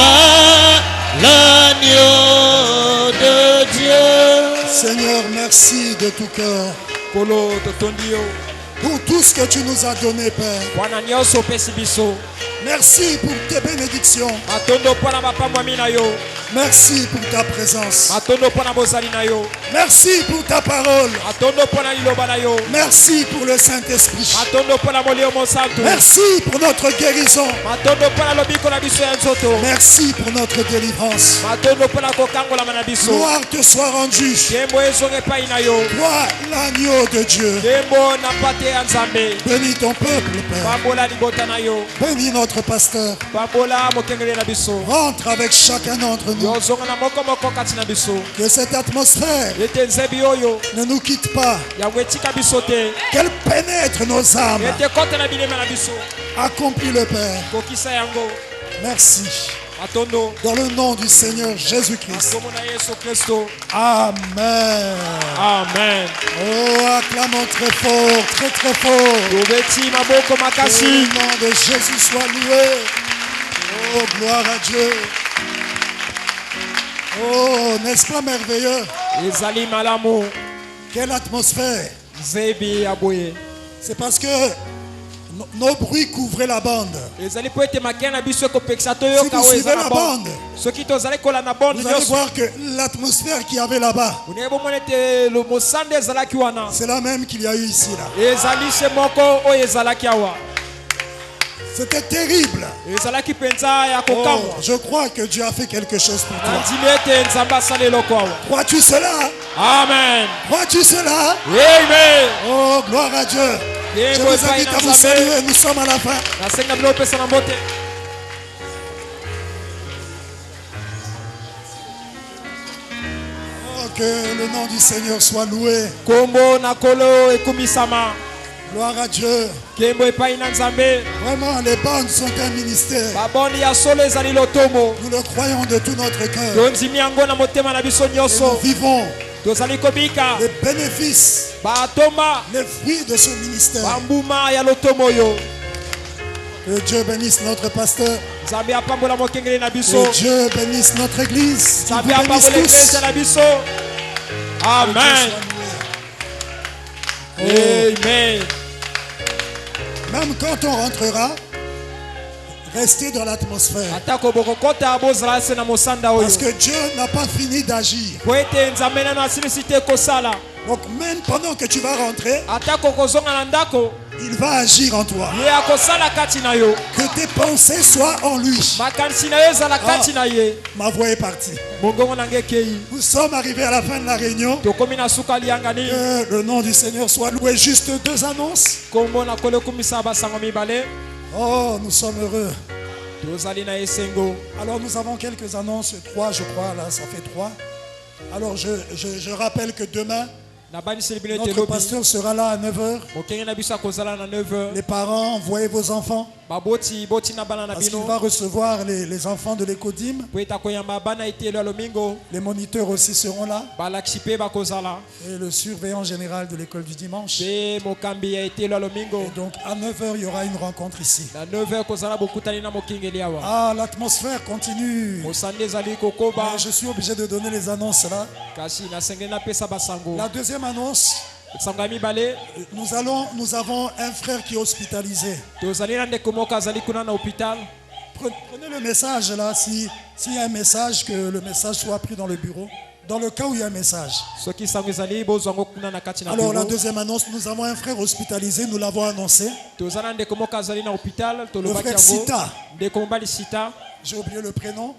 l'agneau de Dieu. Seigneur, merci de tout cœur pour tout ce que tu nous as donné, Père. Merci pour tes bénédictions. Merci pour ta présence. Merci pour ta parole. Merci pour le Saint-Esprit. Merci pour notre guérison. Merci pour notre délivrance. Gloire te soit rendue. Toi, l'agneau de Dieu. Bénis ton peuple, Père. Bénis notre pasteur. Rentre avec chacun d'entre nous. Que cette atmosphère ne nous quitte pas. Qu'elle pénètre nos âmes. Accomplis le Père. Merci. Dans le nom du Seigneur Jésus-Christ. Amen. Amen. Oh, acclamons très fort, très très fort. Que le nom de Jésus soit loué. Oh, gloire à Dieu. Oh, n'est-ce pas merveilleux? Quelle atmosphère. C'est parce que nos bruits couvraient la bande. Si vous suivez la bande, vous allez voir que l'atmosphère qu'il y avait là-bas, c'est la même qu'il y a eu ici. C'était terrible. Oh, je crois que Dieu a fait quelque chose pour toi. Crois-tu cela? Amen. Crois-tu cela? Amen. Oh, gloire à Dieu. Je vous invite à vous saluer. Nous sommes à la fin. Oh, que le nom du Seigneur soit loué. Gloire à Dieu. Vraiment, les bandes sont un ministère. Nous le croyons de tout notre cœur. Et nous vivons les bénéfices, les fruits de ce ministère. Que Dieu bénisse notre pasteur. Que Dieu bénisse notre église. Qu'il vous bénisse tous. Amen. Amen. Même quand on rentrera, restez dans l'atmosphère. Parce que Dieu n'a pas fini d'agir. Donc même pendant que tu vas rentrer, il va agir en toi. Que tes pensées soient en lui. Ma voix est partie. Nous sommes arrivés à la fin de la réunion. Que le nom du Seigneur soit loué. Juste 2 annonces. Oh, nous sommes heureux. Alors nous avons quelques annonces, 3 je crois, là ça fait 3. Alors je rappelle que demain, notre pasteur sera là à 9h. Les parents, envoyez vos enfants. Parce qu'il va recevoir les enfants de l'Écodim. Les moniteurs aussi seront là. Et le surveillant général de l'école du dimanche. Et donc à 9h, il y aura une rencontre ici. Ah, l'atmosphère continue. Je suis obligé de donner les annonces là. La deuxième annonce. Nous avons un frère qui est hospitalisé. Prenez le message là, s'il y a un message, que le message soit pris dans le bureau. Dans le cas où il y a un message. Alors la deuxième annonce, nous avons un frère hospitalisé, nous l'avons annoncé. Le frère Sita. J'ai oublié le prénom.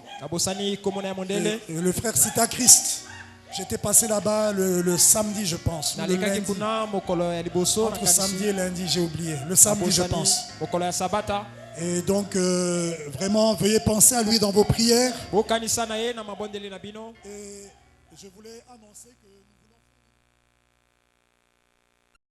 Le frère Sita Christ. J'étais passé là-bas le samedi, je pense. Le lundi. Entre samedi et lundi, j'ai oublié. Le samedi, je pense. Et donc, vraiment, veuillez penser à lui dans vos prières. Et je voulais annoncer que